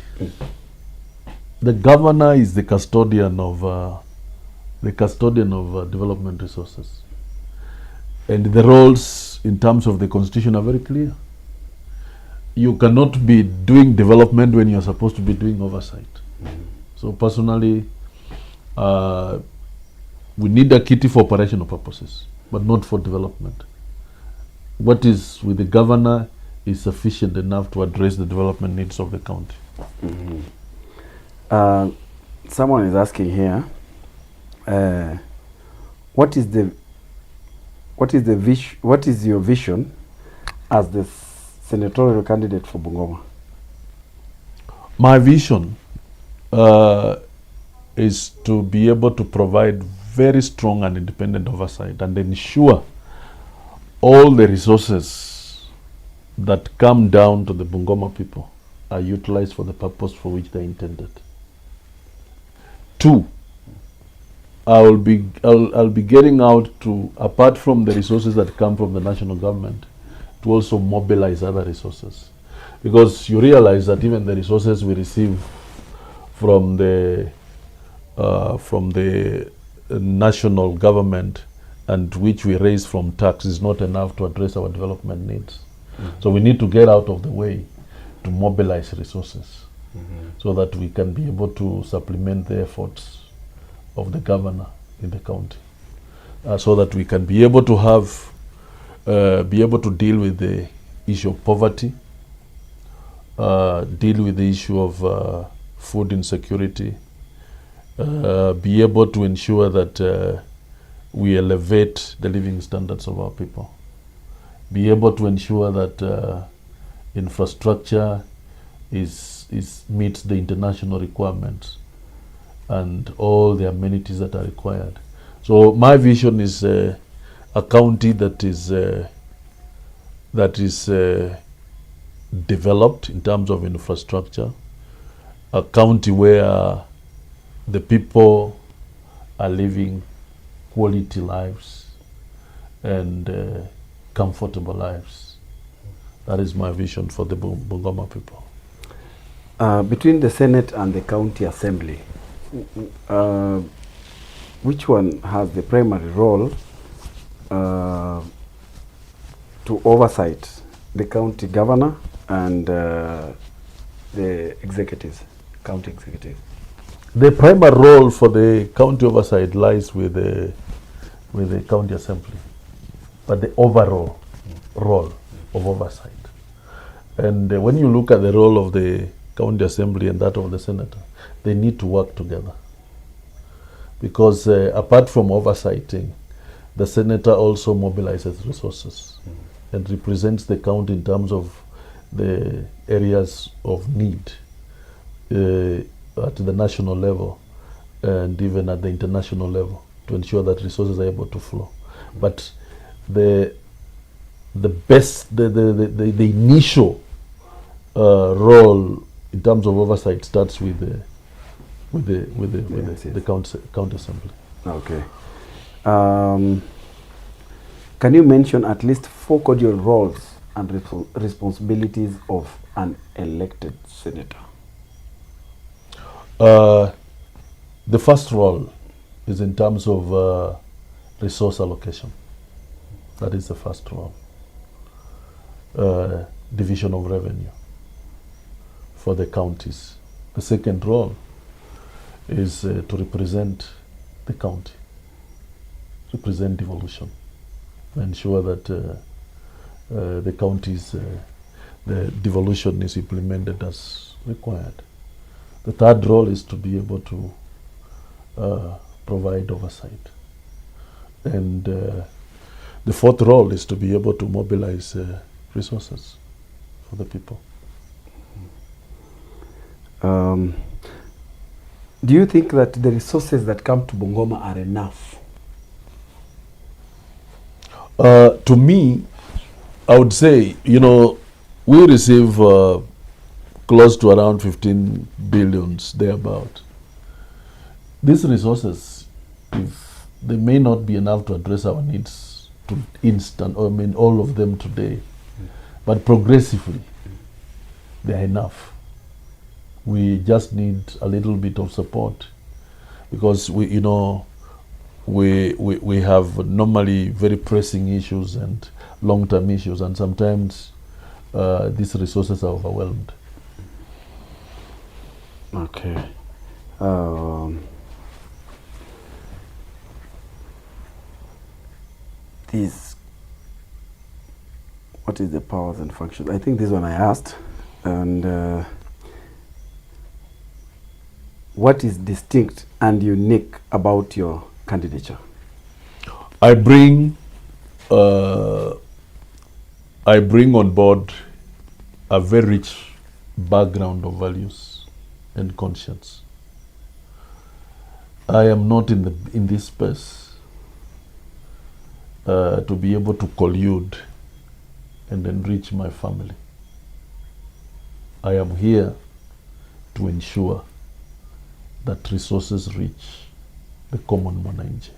The governor is the custodian of development resources, and the roles in terms of the constitution are very clear. You cannot be doing development when you are supposed to be doing oversight. So personally, we need a kitty for operational purposes, but not for development. What is with the governor is sufficient enough to address the development needs of the county. Someone is asking here, what is your vision as the senatorial candidate for Bungoma? My vision is to be able to provide very strong and independent oversight and ensure all the resources that come down to the Bungoma people are utilized for the purpose for which they intended. 2, I'll be getting out to, apart from the resources that come from the national government, to also mobilize other resources, because you realize that even the resources we receive from the national government and which we raise from tax is not enough to address our development needs. So we need to get out of the way to mobilize resources so that we can be able to supplement the efforts of the governor in the county, so that we can be able to have deal with the issue of poverty, deal with the issue of food insecurity, be able to ensure that we elevate the living standards of our people, be able to ensure that infrastructure meets the international requirements and all the amenities that are required. So my vision is a county that is developed in terms of infrastructure, a county where the people are living quality lives and comfortable lives. That is my vision for the Bungoma people. Between the Senate and the County Assembly, which one has the primary role to oversight the county governor and the executives, county executive? The primary role for the county oversight lies with the county assembly, but the overall role of oversight. And when you look at the role of the county assembly and that of the senator, they need to work together. Because apart from oversighting, the senator also mobilizes resources and represents the county in terms of the areas of need at the national level and even at the international level to ensure that resources are able to flow. But the initial role in terms of oversight starts with the county assembly. Okay. Can you mention at least 4 cordial roles and responsibilities of an elected senator? The first role is in terms of resource allocation. That is the first role. Division of revenue for the counties. The second role is to represent the county, represent devolution, ensure that the county's the devolution is implemented as required. The third role is to be able to provide oversight. And the fourth role is to be able to mobilize resources for the people. Do you think that the resources that come to Bungoma are enough? To me, I would say, we receive close to around 15 billions thereabout. These resources, if they may not be enough to address our needs to instant, or all of them today, but progressively, they are enough. We just need a little bit of support, because we have normally very pressing issues and long-term issues, and sometimes these resources are overwhelmed. Okay. What is the powers and functions? I think this one I asked. And what is distinct and unique about your candidature? I bring on board a very rich background of values and conscience. I am not in this space to be able to collude and enrich my family. I am here to ensure that resources reach the common mwananchi.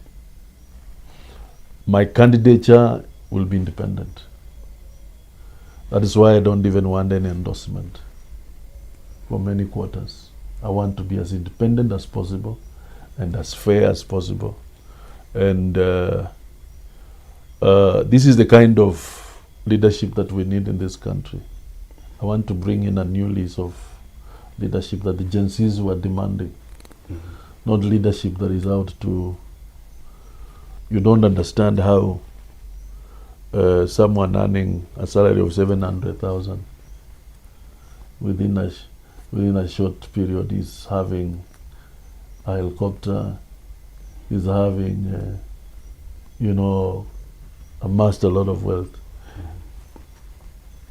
My candidature will be independent. That is why I don't even want any endorsement for many quarters. I want to be as independent as possible and as fair as possible. And this is the kind of leadership that we need in this country. I want to bring in a new lease of leadership that the Gen Zs were demanding. Not leadership that is out to, you don't understand how someone earning a salary of 700,000 within a short period is having a helicopter, is having, amassed a lot of wealth.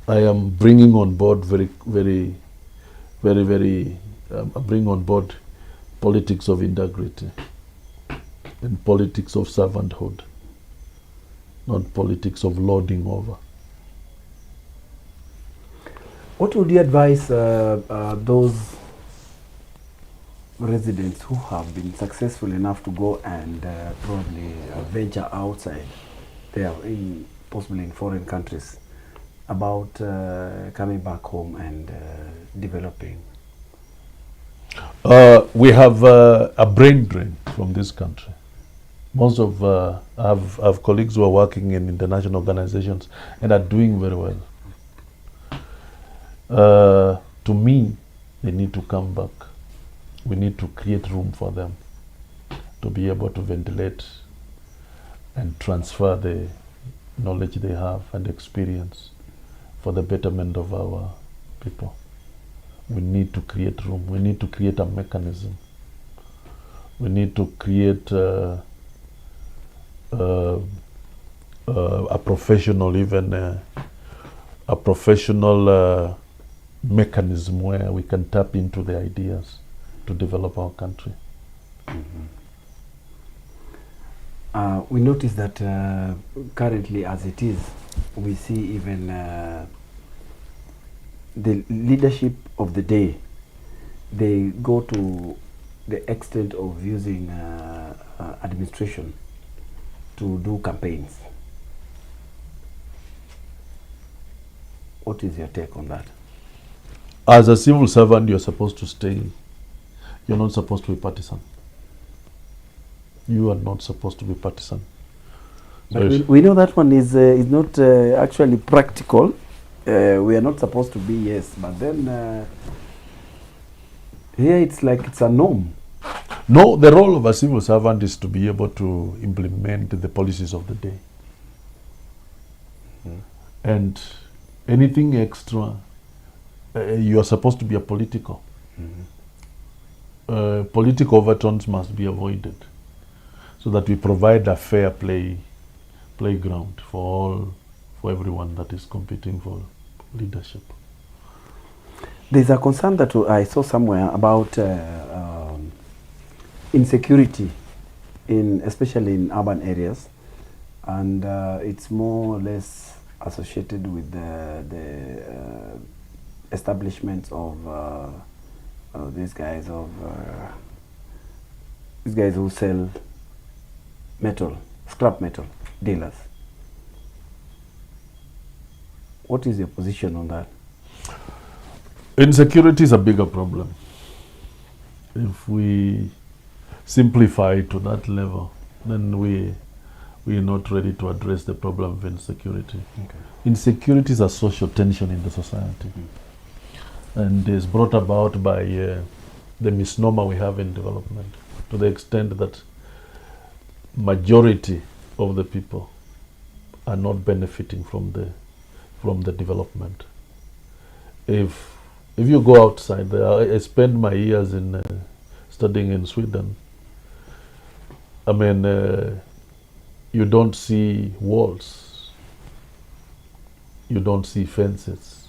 I am bringing on board bring on board politics of integrity and politics of servanthood, not politics of lording over. What would you advise those residents who have been successful enough to go and probably venture outside there, possibly in foreign countries, about coming back home and developing? We have a brain drain from this country. Most of I have colleagues who are working in international organizations and are doing very well. To me, they need to come back. We need to create room for them to be able to ventilate and transfer the knowledge they have and experience for the betterment of our people. We need to create room. We need to create a mechanism. We need to create a professional, a professional mechanism where we can tap into the ideas to develop our country. We notice that currently, as it is, we see even the leadership of the day, they go to the extent of using administration to do campaigns. What is your take on that? As a civil servant, you're supposed to stay. You're not supposed to be partisan. You are not supposed to be partisan. But we know that one is not actually practical. We are not supposed to be, yes, but then here it's like it's a norm. No, the role of a civil servant is to be able to implement the policies of the day. And anything extra, you are supposed to be a political. Political overtones must be avoided so that we provide a fair playground for everyone that is competing for leadership. There's a concern that I saw somewhere about insecurity, especially in urban areas, and it's more or less associated with the establishments of these guys who sell metal, scrap metal dealers. What is your position on that? Insecurity is a bigger problem. If we simplify it to that level, then we are not ready to address the problem of insecurity. Okay. Insecurity is a social tension in the society, and is brought about by the misnomer we have in development, to the extent that majority of the people are not benefiting from the development. If you go outside there, I spent my years in studying in Sweden. I mean, you don't see walls, you don't see fences,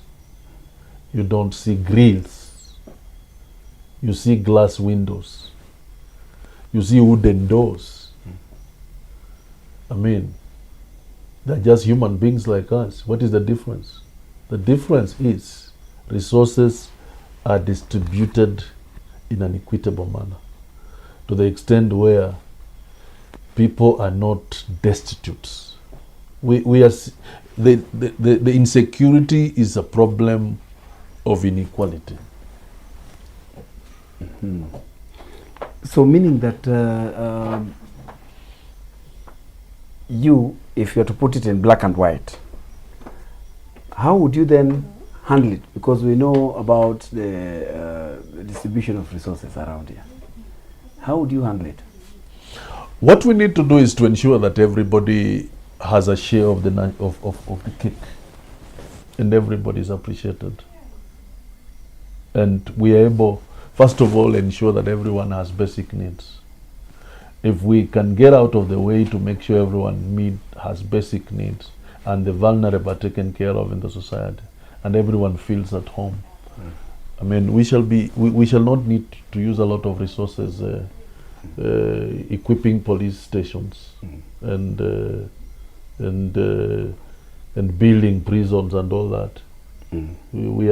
you don't see grills, you see glass windows, you see wooden doors. I mean, they're just human beings like us. What is the difference? The difference is resources are distributed in an equitable manner, to the extent where people are not destitute. We are the insecurity is a problem of inequality. Mm-hmm. So meaning that if you are to put it in black and white, how would you then handle it? Because we know about the distribution of resources around here. How would you handle it? What we need to do is to ensure that everybody has a share of the cake, and everybody is appreciated. And we are able, first of all, ensure that everyone has basic needs. If we can get out of the way to make sure everyone has basic needs, and the vulnerable are taken care of in the society, and everyone feels at home, I mean, we shall not need to use a lot of resources equipping police stations and building prisons and all that. We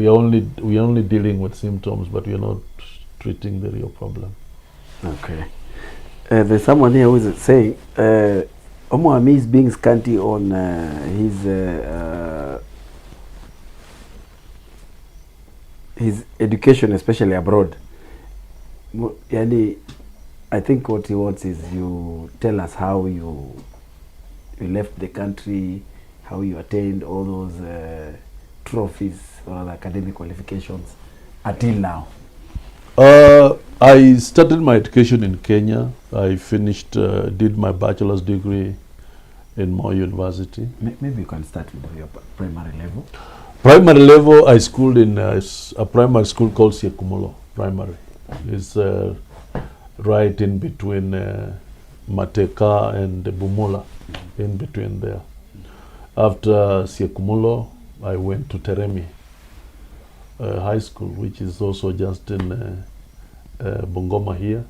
are only dealing with symptoms, but we are not treating the real problem. Okay. There's someone here who is saying Omoami is being scanty on his education, especially abroad. Yani, I think what he wants is you tell us how you left the country, how you attained all those trophies or other academic qualifications until now. I started my education in Kenya. I finished, did my bachelor's degree in Moi University. Maybe you can start with your primary level. Primary level, I schooled in a primary school called Siekumulo Primary. It's right in between Mateka and Bumula, in between there. After Siekumulo, I went to Teremi High School, which is also just in Bungoma here.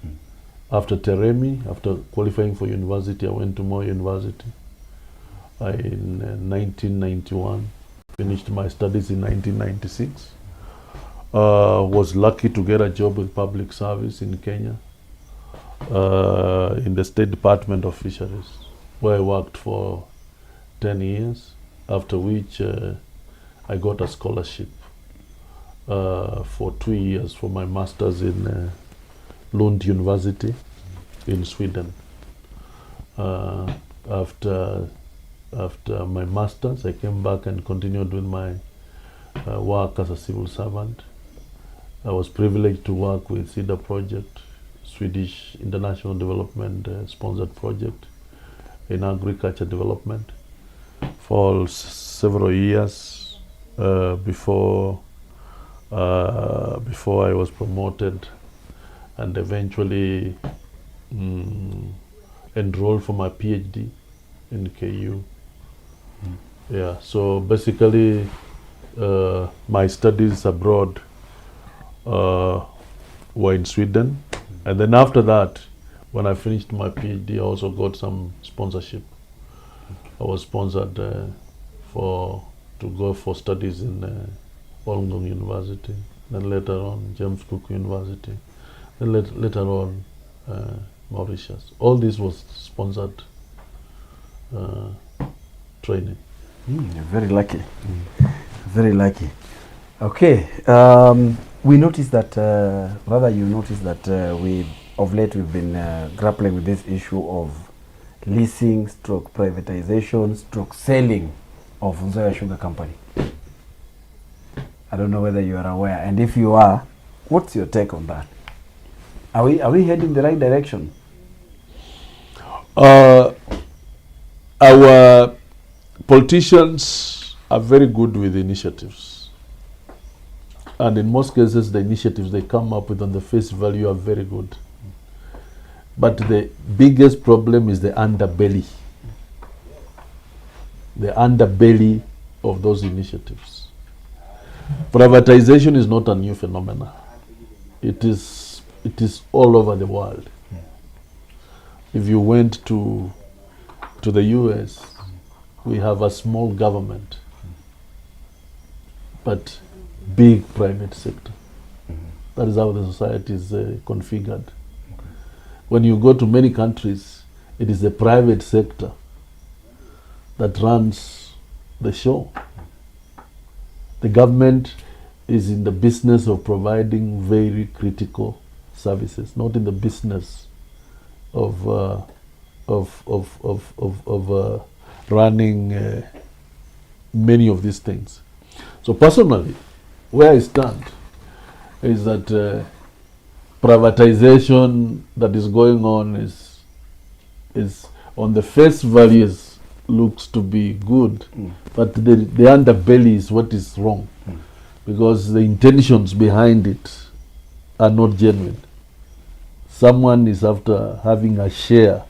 After Teremi, after qualifying for university, I went to Moi University in 1991. Finished my studies in 1996. Was lucky to get a job with public service in Kenya, in the State Department of Fisheries, where I worked for 10 years, after which I got a scholarship for 2 years for my master's in Lund University in Sweden. After my master's, I came back and continued with my work as a civil servant. I was privileged to work with CEDA project, Swedish International Development sponsored project in agriculture development for several years before I was promoted and eventually enrolled for my PhD in KU. Yeah, so basically my studies abroad were in Sweden. And then after that, when I finished my PhD, I also got some sponsorship. I was sponsored to go for studies in Wollongong University, then later on James Cook University, then later on Mauritius. All this was sponsored training. You're very lucky. Very lucky. Okay. We noticed that, you noticed that of late we've been grappling with this issue of leasing, stroke privatization, stroke selling of Nzoia Sugar Company. I don't know whether you are aware, and if you are, what's your take on that? Are we heading the right direction? Our politicians are very good with initiatives, and in most cases the initiatives they come up with on the face value are very good. But the biggest problem is the underbelly. The underbelly of those initiatives. Privatization is not a new phenomenon. It is all over the world. If you went to the US, we have a small government, but big private sector. That is how the society is configured. When you go to many countries, it is the private sector that runs the show. The government is in the business of providing very critical services, not in the business of running many of these things. So personally, where I stand is that privatization that is going on is on the face values looks to be good, but the underbelly is what is wrong, because the intentions behind it are not genuine. Someone is after having a share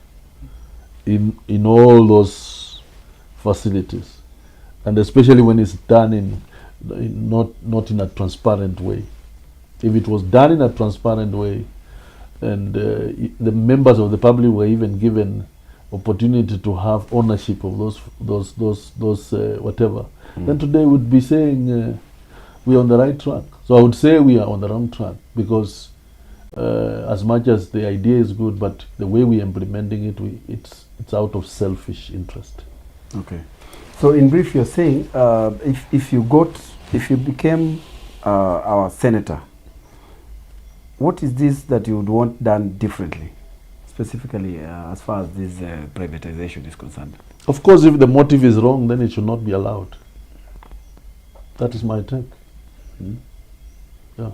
in all those facilities, and especially when it's done not in a transparent way. If it was done in a transparent way, and the members of the public were even given opportunity to have ownership of those whatever, then today we'd be saying we're on the right track. So I would say we are on the wrong track, because as much as the idea is good, but the way we're implementing it, it's out of selfish interest. Okay. So in brief, you're saying if you became our senator, what is this that you would want done differently, specifically as far as this privatization is concerned? Of course, if the motive is wrong, then it should not be allowed. That is my take. Yeah.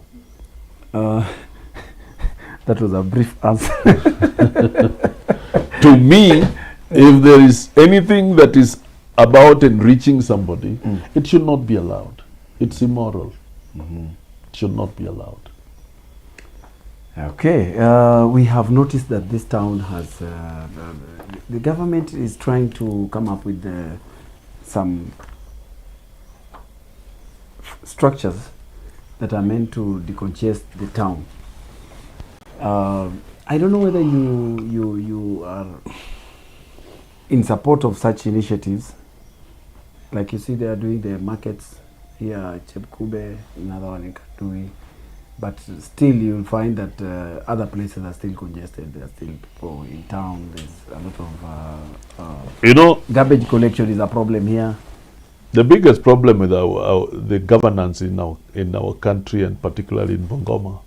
That was a brief answer. To me, if there is anything that is about enriching somebody, it should not be allowed. It's immoral. It should not be allowed. Okay, we have noticed that this town has, the government is trying to come up with some structures that are meant to decongest the town. I don't know whether you are in support of such initiatives. Like you see, they are doing the markets here, Chepkube, another one in Katui. But still, you'll find that other places are still congested. There are still people in town. There's a lot of garbage collection is a problem here. The biggest problem with the governance in our country, and particularly in Bungoma,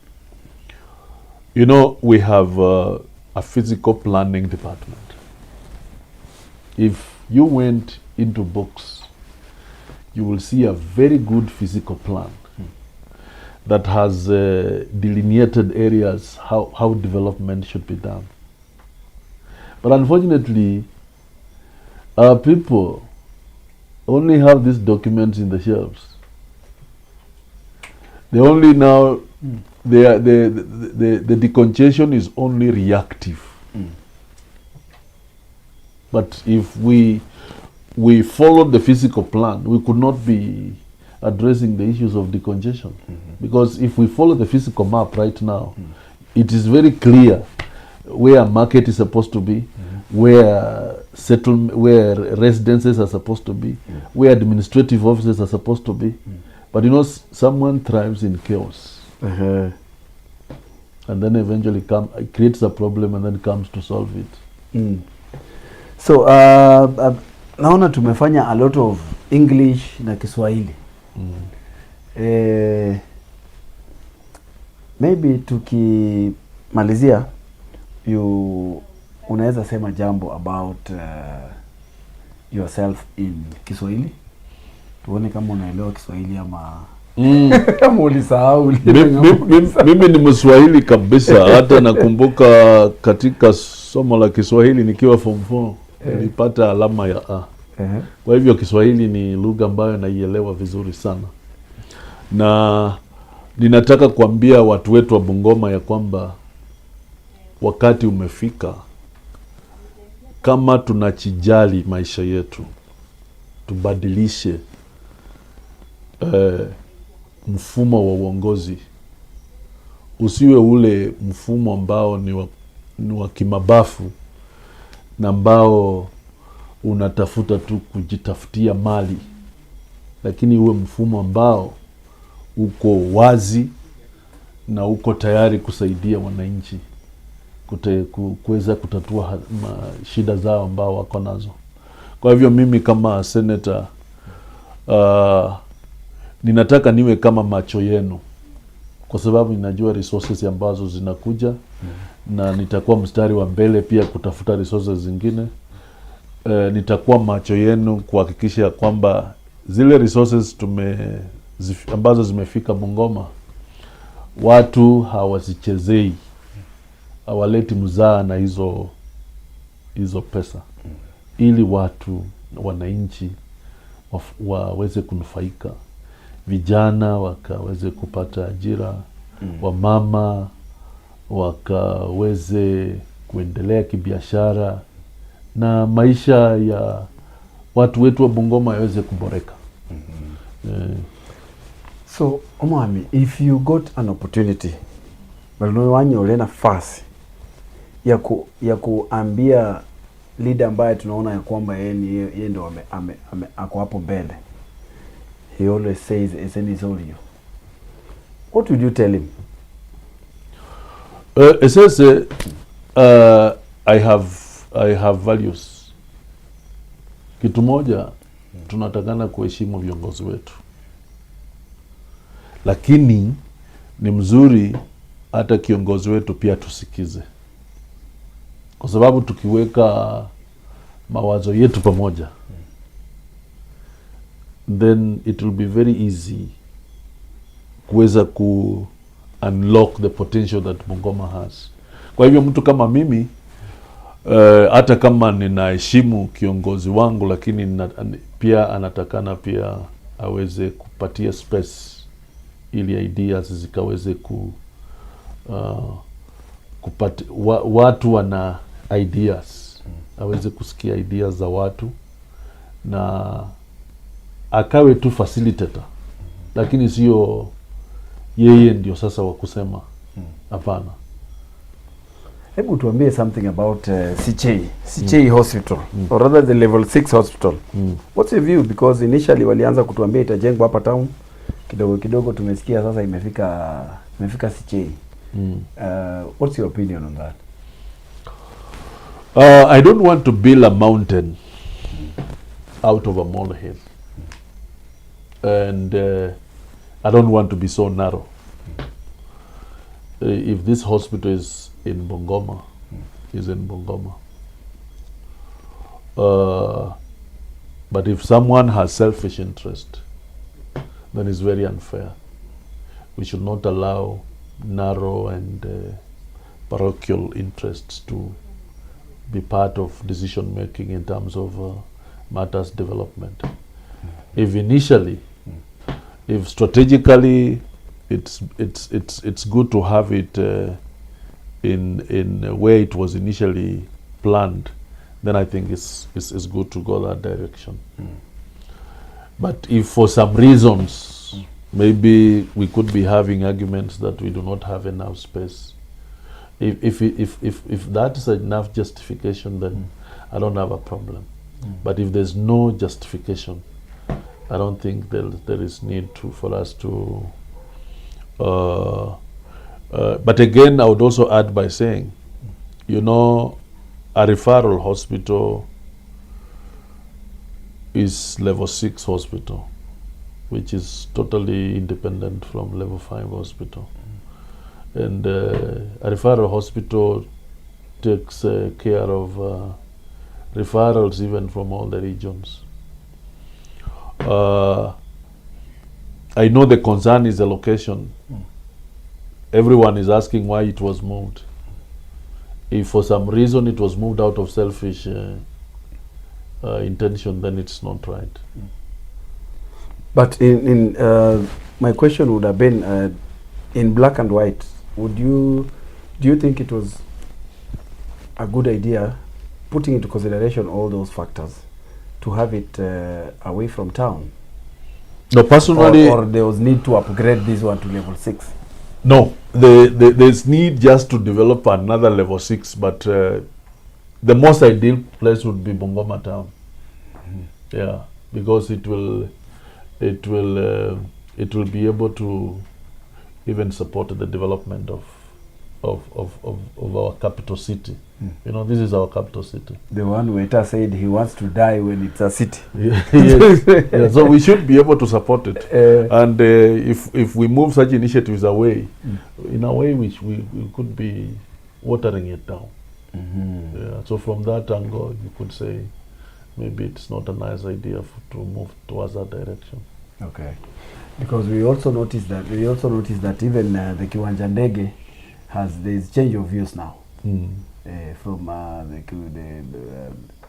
we have a physical planning department. If you went into books, you will see a very good physical plan that has delineated areas how development should be done. But unfortunately, our people only have these documents in the shelves. They only now, the decongestion is only reactive. But if we followed the physical plan, we could not be addressing the issues of decongestion. Because if we follow the physical map right now, it is very clear where market is supposed to be, where where residences are supposed to be, where administrative offices are supposed to be. But you know, someone thrives in chaos. And then eventually creates a problem and then comes to solve it. So naona tumefanya a lot of English na Kiswahili. Maybe tukimalizia, unaweza sema jambo about yourself in Kiswahili, tuone kama unaelewa Kiswahili ama kama ulisahau. Mimi ni Mswahili kabisa. Hata nakumbuka katika somo la Kiswahili nikiwa form 4 nilipata alama ya A. Kwa hivyo Kiswahili ni lugha ambayo naielewa vizuri sana, na ninataka kuambia watu wetu wa Bungoma ya kwamba wakati umefika, kama tunachijali maisha yetu, tubadilishe mfumo wa uongozi. Usiwe ule mfumo ambao ni wa kimabafu na ambao unatafuta tu kujitafutia mali, lakini uwe mfumo ambao uko wazi na uko tayari kusaidia wananchi kuweza kutatua shida zao ambao wako nazo. Kwa hivyo mimi kama senator ninataka niwe kama macho yenu, kwa sababu ninajua resources ambazo zinakuja na nitakuwa mstari wa mbele pia kutafuta resources zingine. Nitakuwa macho yenu kuhakikisha kwamba zile resources ambazo zimefika Bungoma, watu hawazichezei, hawaleti mzaa na hizo pesa, ili watu wananchi waweze kunufaika, vijana wakaweze kupata ajira, wamama wakaweze kuendelea kibiashara, na maisha ya watu wetu wa Bungoma yaweze kuboreka. So Omwami, if you got an opportunity balinowanyo ule nafasi ya kuambia leader ambaye tunaona ya kwamba yeye ndo ako hapo mbele, he always says it's all you, what would you tell him? It says I have values. Kitu moja, tunatakana kuheshimu viongozi wetu, lakini ni mzuri hata kiongozi wetu pia tusikize, kwa sababu tukiweka mawazo yetu pamoja, then it will be very easy kuweza unlock the potential that Bungoma has. Kwa hivyo mtu kama mimi, hata kama ninaheshimu kiongozi wangu, lakini pia anatakana pia aweze kupatia space ili ideas zikaweze kupata watu wana ideas, aweze kusikia ideas za watu na akawe tu facilitator, lakini sio yeye ndio sasa wa kusema. Hapana. Hebu tuambie something about CHA Hospital, or rather the level 6 hospital. What's your view? Because initially walianza kutuambia itajengwa hapa town, kidogo tumesikia sasa imefika CHA. What's your opinion on that? I don't want to build a mountain out of a molehill. And I don't want to be so narrow. If this hospital is in Bungoma, is in Bungoma. But if someone has selfish interest, then it's very unfair. We should not allow narrow and parochial interests to be part of decision making in terms of matters development. If initially, if strategically, it's good to have it in where it was initially planned, then I think it's good to go that direction. But if for some reasons, maybe we could be having arguments that we do not have enough space. If that is enough justification, then I don't have a problem. But if there's no justification, I don't think there is need for us to. But again, I would also add by saying, you know, a referral hospital is level 6 hospital, which is totally independent from level 5 hospital. And a referral hospital takes care of referrals even from all the regions. I know the concern is the location. Everyone is asking why it was moved. If for some reason it was moved out of selfish intention, then it's not right. But in my question would have been, in black and white, do you think it was a good idea, putting into consideration all those factors, to have it away from town? No, personally, or there was need to upgrade this one to level 6? No, there's need just to develop another level 6, but the most ideal place would be Bungoma town. Yeah, because it will be able to even support the development of our capital city. You know, this is our capital city. The one waiter said he wants to die when it's a city. Yes. Yeah, so we should be able to support it. And if we move such initiatives away, in a way which we could be watering it down. Yeah, so from that angle, you could say maybe it's not a nice idea to move towards that direction. Okay, because we also noticed that even the Kiwanja Ndege there's change of views now. From the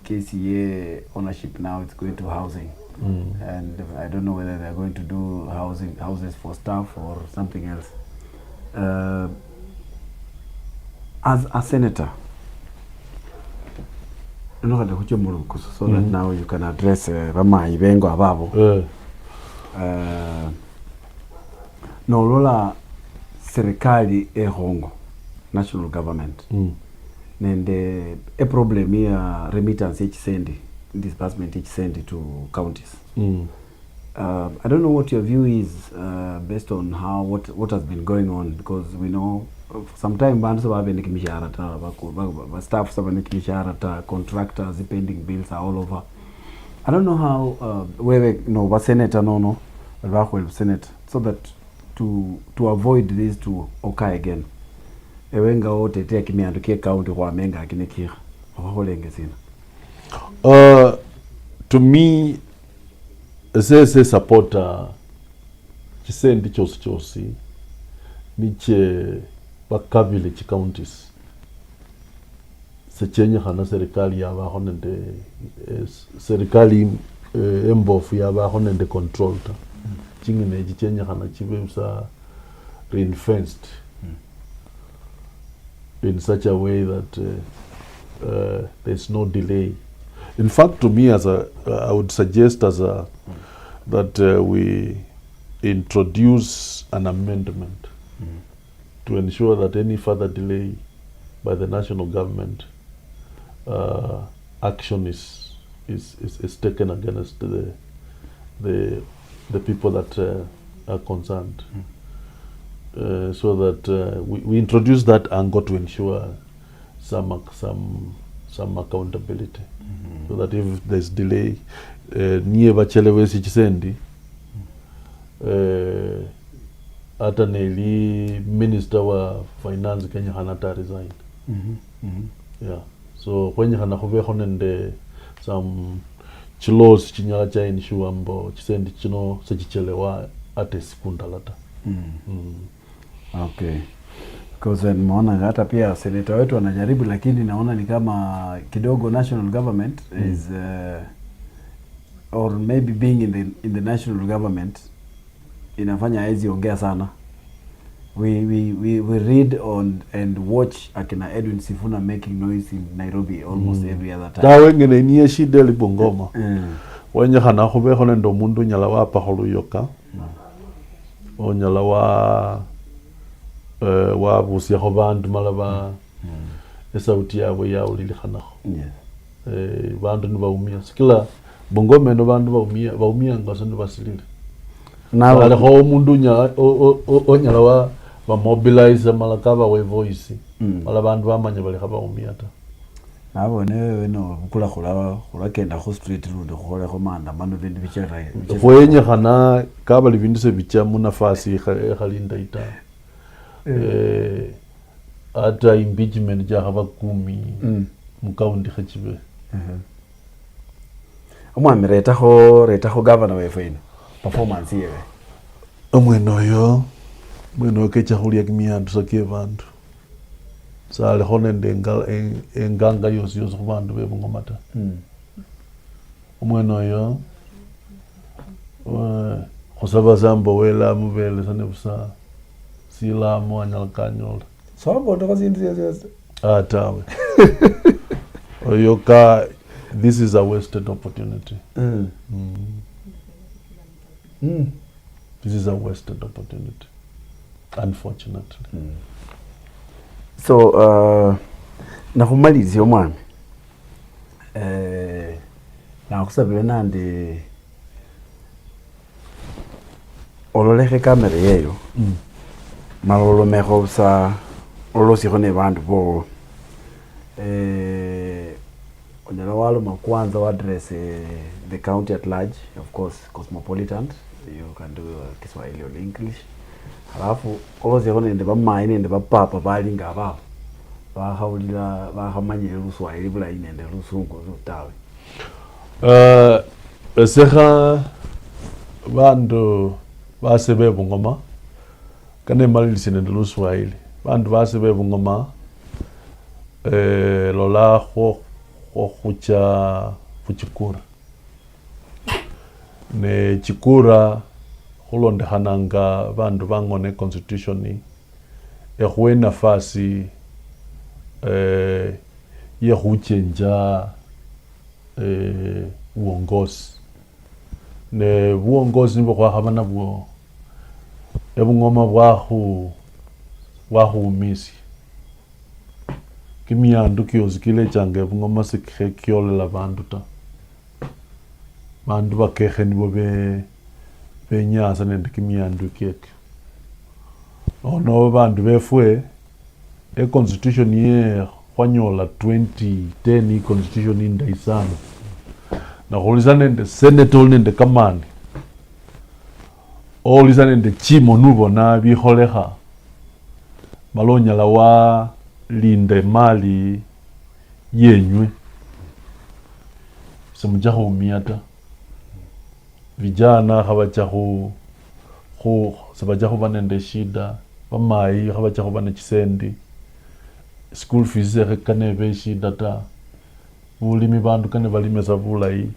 KCA ownership, now it's going to housing. And I don't know whether they're going to do houses for staff or something else. As a senator, so that now you can address Rama Ibengo Ababo. No lola serikali hongo, national government. Nende a problem here, remittance each sendi, disbursement each sendi to counties. I don't know what your view is based on what has been going on, because we know sometimes bands of staff, contractors, pending bills are all over. I don't know how whether senator Senate, so that to avoid this to occur again. Ewenga wote tea kimiandukia kaunti kwa menga akinekira waholenge zina. To me, say supporter chisendi chosi niche bakavile chi counties sechenye hana serikali yaba honende serikali embofu yaba honende control ta chingine chichenye hana chibemsa reinforced in such a way that there's no delay. In fact, to me, I would suggest that we introduce an amendment to ensure that any further delay by the national government action is taken against the people that are concerned. So that we introduce that angle to ensure some accountability. So that if there's delay, niye bachelewesi chisendi, hata neli minister wa finance Kenya hanata resign. Yeah. So when hana hove honende some chilos chinyala cha ensure mbo chisendi chino sechichelewa ate sekunda lata. Okay. Because nimeona hata pia senator wetu wanajaribu, lakini naona ni kama kidogo national government is or maybe being in the national government inafanya haizi ongea sana. We read on and watch akina Edwin Sifuna making noise in Nairobi almost every other time. Tawengene niye shida li Bungoma. wenyekhana khubekho nende omundu onyala wapakho luyoka onyala wabusyakho bandu mala esauti yabwe yawulilikhanakho bandu nibaumia sikila Bungoma eno bandu baumia so nibasilile alekho omundu onyala bamobilize mala kabawe voice mala bandu bamanya balikha baumia ta nabone wewe no bukula khulakenda khu street lundi khukholekho maandamano bindu bichera khwenyekhana kabali bindu sebicha munafasi ekhalinda ita ata impeachment jakhaba 10 mukaunti khachibe omwami retakho governor wefe ino performance yewe omwenoyo kecha khulia kimiandu sakie bandu salekho nende enganga yosi khubandu be Bungoma ta omwenoyo khusaba sambo wela mubele sane busa silamu anyala kanyola sobondo kazindu yesi tawe oyoka this is a wasted opportunity this is a wasted opportunity unfortunately so nakhumalizia omwami nakhusabile nandi ololekhe kamera yeyo malolomekho busa olosikho ne bandu bo onyala waloma kwanza wa address the county at large, of course cosmopolitan, you can do Kiswahili or English. Halafu olosikho nende bamayi nende bapapa bali ngababo bakhawulila bakhamanyile luswahili bulayi nende lusungu lutawe esekha bandu base be Bungoma kane malilisi nende luswahili bandu base be Bungoma lola khucha khuchikura ne chikura khulondekhananga bandu bangone constitution ekhuwe nafasi yekhuchenja buongozi ne buongozi nibwo khwakhaba nabwo ebungoma bwakhuumisi kimiandu kyosi kilechanga ebungoma sikhekyolela bandu ta bandu bakekhe nibo benyasa nende kimiandu kyeke ono bandu befwe constitution ye khwanyola 2010 constitution indayi sana nakhulisa nende senator nende kamani olisa nende chimo nubona bikholekha malonyala wa linde mali yenywe semuja khumia ta vijana khabacha sebaja khuba nende shida bamayi khabacha khuba nechisendi school fees kane be shida ta bulimi bandu kane balimesa bulayi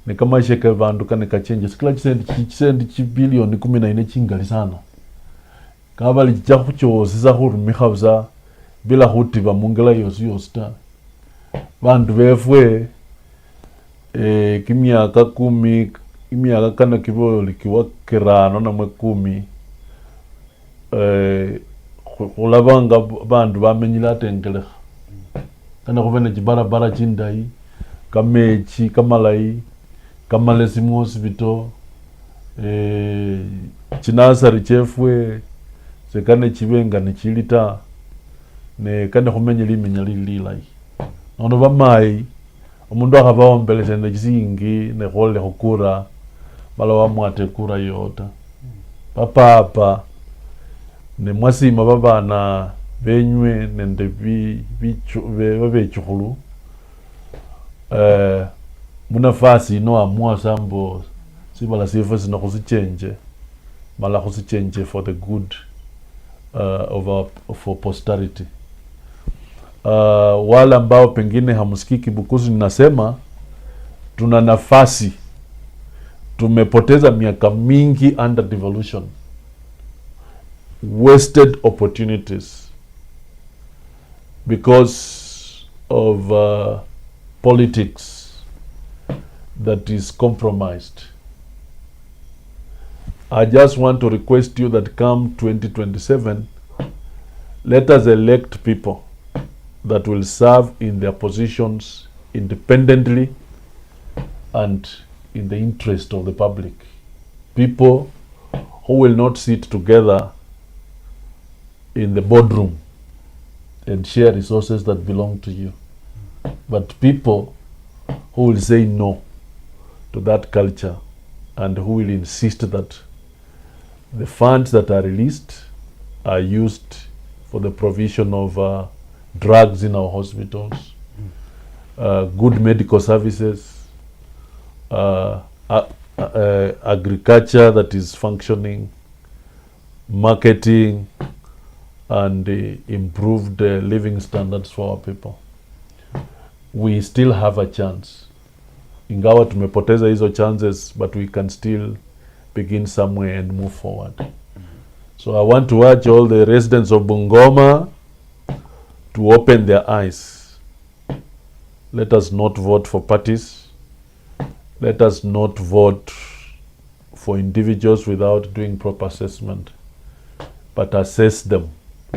ne kamaisha ke bandu kane kachenje sikila chisendi chibilioni 14 chingali sana kabali ja khuchosisa khurumikha busa bila khutiba mungela yosi ta bandu befwe kimyaka 10 imyaka kana kiboli kiwa kirano namwe 10 khulabanga bandu bamenyila atengelekha kana khubene chibarabara chindayi kamechi kamalayi kamalesi mu hospital chinasari chefwe sekane chibenga nechilita ne kane khumenya limenya lilayi ono bamayi omundu akhabaombelesa nende chisingi ne khole khukura bala wamwate kura yota papa ne mwasima babana benywe nende babechikhulu munafasi ino amua sambo sibala sifo sino khusichenje mala khusichenje for the good for posterity. Wala ambao pengine hamusikiki Bukusu ninasema tuna nafasi, tumepoteza miaka mingi under devolution, wasted opportunities because of politics that is compromised. I just want to request you that come 2027, let us elect people that will serve in their positions independently and in the interest of the public. People who will not sit together in the boardroom and share resources that belong to you, but people who will say no to that culture and who will insist that the funds that are released are used for the provision of drugs in our hospitals, good medical services, agriculture that is functioning, marketing, and improved living standards for our people. We still have a chance. Ingawa tumepoteza hizo chances, but we can still begin somewhere and move forward. So I want to urge all the residents of Bungoma to open their eyes. Let us not vote for parties. Let us not vote for individuals without doing proper assessment, but assess them.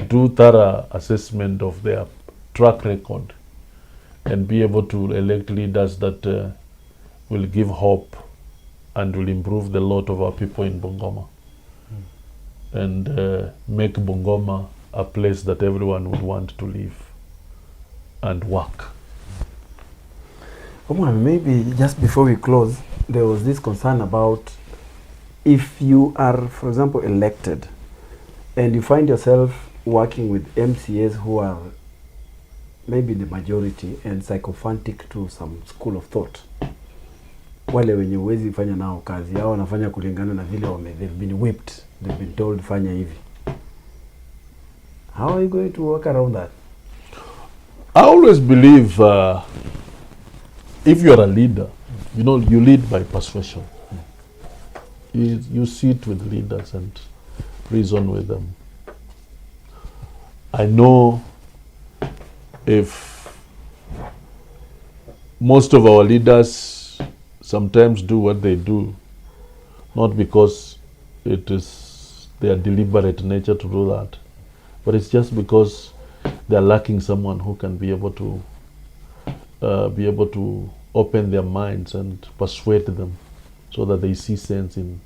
Do thorough assessment of their track record and be able to elect leaders that will give hope and will improve the lot of our people in Bungoma and make Bungoma a place that everyone would want to live and work. Maybe just before we close, there was this concern about if you are, for example, elected and you find yourself working with MCAs who are maybe the majority and sycophantic to some school of thought. Wale wenye uwezi fanya nao kazi yao wanafanya kulingana na vile they've been whipped, they've been told fanya hivi. How are you going to work around that? I always believe if you are a leader, you know, you lead by persuasion. You sit with leaders and reason with them. I know if most of our leaders sometimes do what they do, not because it is their deliberate nature to do that, but it's just because they are lacking someone who can be able to open their minds and persuade them so that they see sense in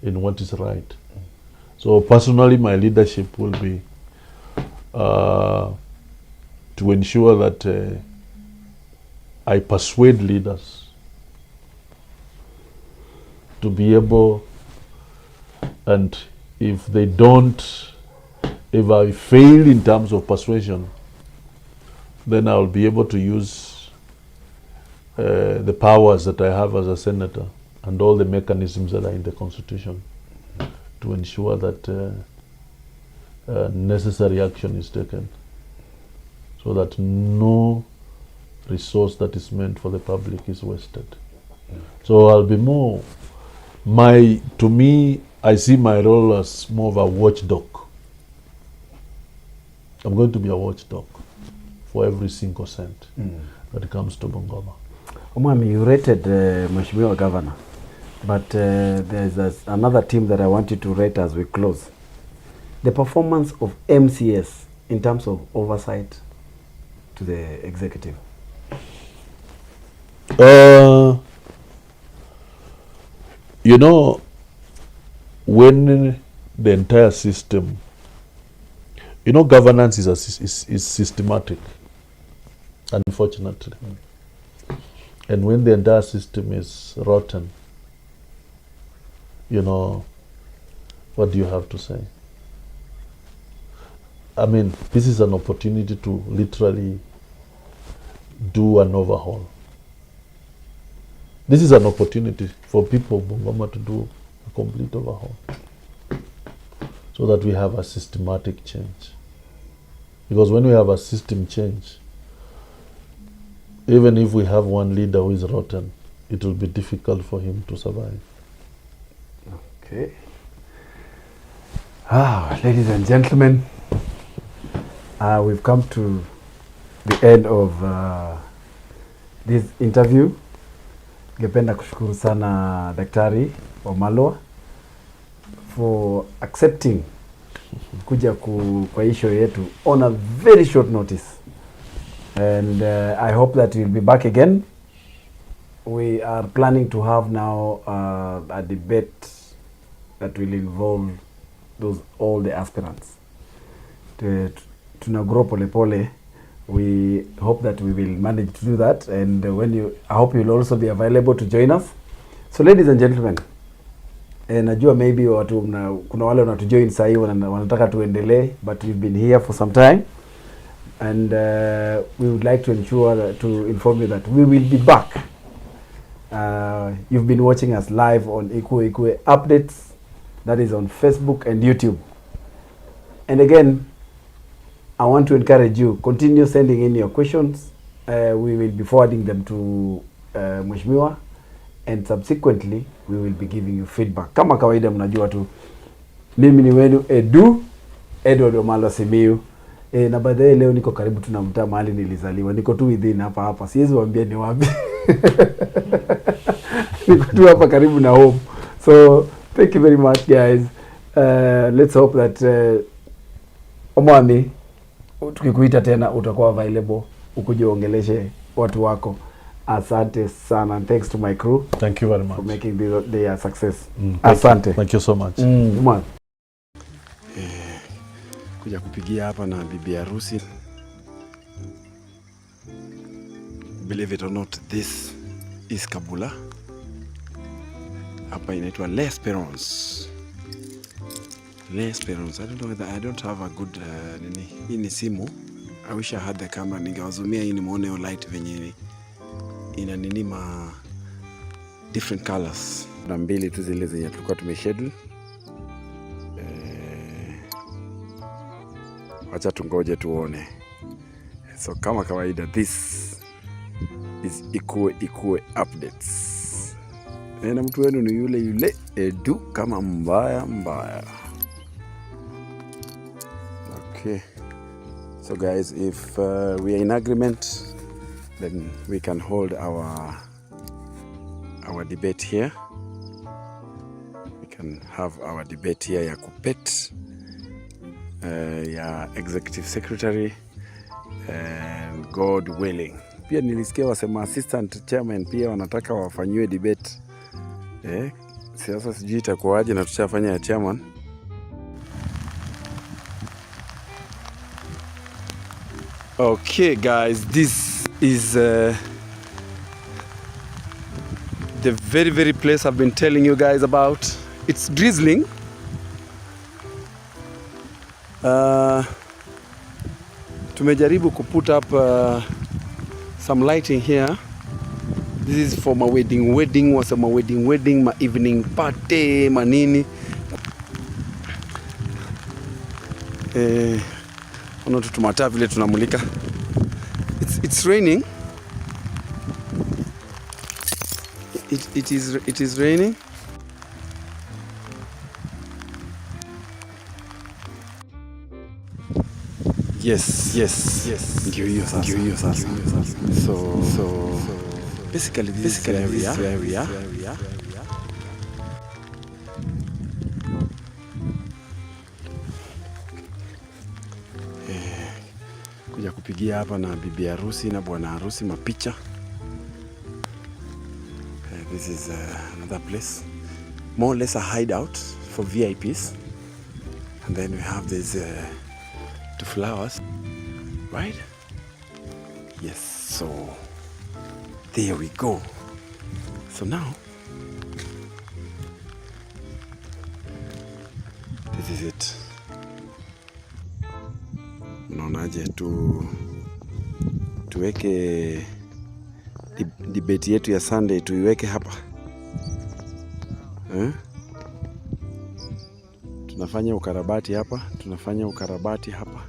what is right. So personally, my leadership will be to ensure that I persuade leaders to be able, and if they don't, if I fail in terms of persuasion, then I'll be able to use the powers that I have as a senator and all the mechanisms that are in the Constitution to ensure that necessary action is taken so that no resource that is meant for the public is wasted. So I'll be more, to me, I see my role as more of a watchdog. I'm going to be a watchdog for every single cent that comes to Bungoma. Omwami, you rated Mheshimiwa Governor, but there's another team that I want you to rate as we close. The performance of MCS in terms of oversight to the executive. You know, when the entire system, you know, governance is systematic, unfortunately. And when the entire system is rotten, you know, what do you have to say? I mean, this is an opportunity to literally do an overhaul. This is an opportunity for people of Bungoma to do a complete overhaul so that we have a systematic change. Because when we have a system change, even if we have one leader who is rotten, it will be difficult for him to survive. Okay. Ladies and gentlemen, we've come to the end of this interview. Ningependa kushukuru sana Daktari Wamalwa for accepting kuja kwa issue yetu on a very short notice. And I hope that we'll be back again. We are planning to have now a debate that will involve all the aspirants. Tuna grow pole pole. We hope that we will manage to do that, and I hope you'll also be available to join us. So ladies and gentlemen, najua maybe kuna wale wanatujoin sasa hivi wanataka tuendelee, but we've been here for some time, and we would like to inform you that we will be back. You've been watching us live on Ikue Updates, that is on Facebook and YouTube. And again, I want to encourage you, continue sending in your questions. We will be forwarding them to Mheshimiwa, and subsequently we will be giving you feedback. Kama kawaida mnajua tu mimi ni wenu Edward Wamalwa Simiyu. Na baadaye leo niko karibu tunamtaa mahali nilizaliwa. Niko tu within hapa. Siwezi waambia ni wapi. Niko tu hapa karibu na home. So thank you very much guys. Let's hope that Omwami, tukikuita tena utakuwa available ukuje uongeleshe watu wako. Asante sana, and thanks to my crew. Thank you very much for making this day a success. Asante. Thank you so much. Kuja kupigia hapa na bibi harusi. Believe it or not, this is Kabula. Hapa inaitwa L'Esperance. L'Esperance. I don't know whether I don't have a good nini. Hii ni simu. I wish I had the camera. Ningewazumia hii nimuone hiyo light venye ina nini different colors. Na mbili tu zile zenye tulikuwa tumeschedule. Wacha tungoje tuone. So kama kawaida, this is Ikue Updates. Na mtu wenu ni yule Edu kama mbaya. Okay. So guys, if we are in agreement, then we can hold our debate here. We can have our debate here ya kupet, ya executive secretary, and God willing. Pia nilisikia wasema assistant chairman pia wanataka wafanyiwe debate. Sasa sijui itakuwaje na tushafanya ya chairman. Okay guys, this is the very place I've been telling you guys about. It's drizzling. Tumejaribu put up some lighting here. This is for my wedding, my evening party, manini. Tumata vile tunamulika. It's raining. It is raining. Yes. Ndio hiyo sasa. So basically this is where we are. Kuja kupigia hapa na bibi harusi na bwana harusi mapicha. This is another place, more or less a hideout for VIPs. And then we have these two flowers, right? Yes, so there we go. So now this is it. Mnaonaje tuweke debate yetu ya Sunday tuiweke hapa? Tunafanya ukarabati hapa.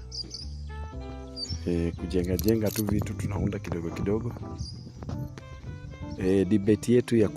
Kujenga tu vitu tunaunda kidogo. Debate yetu ya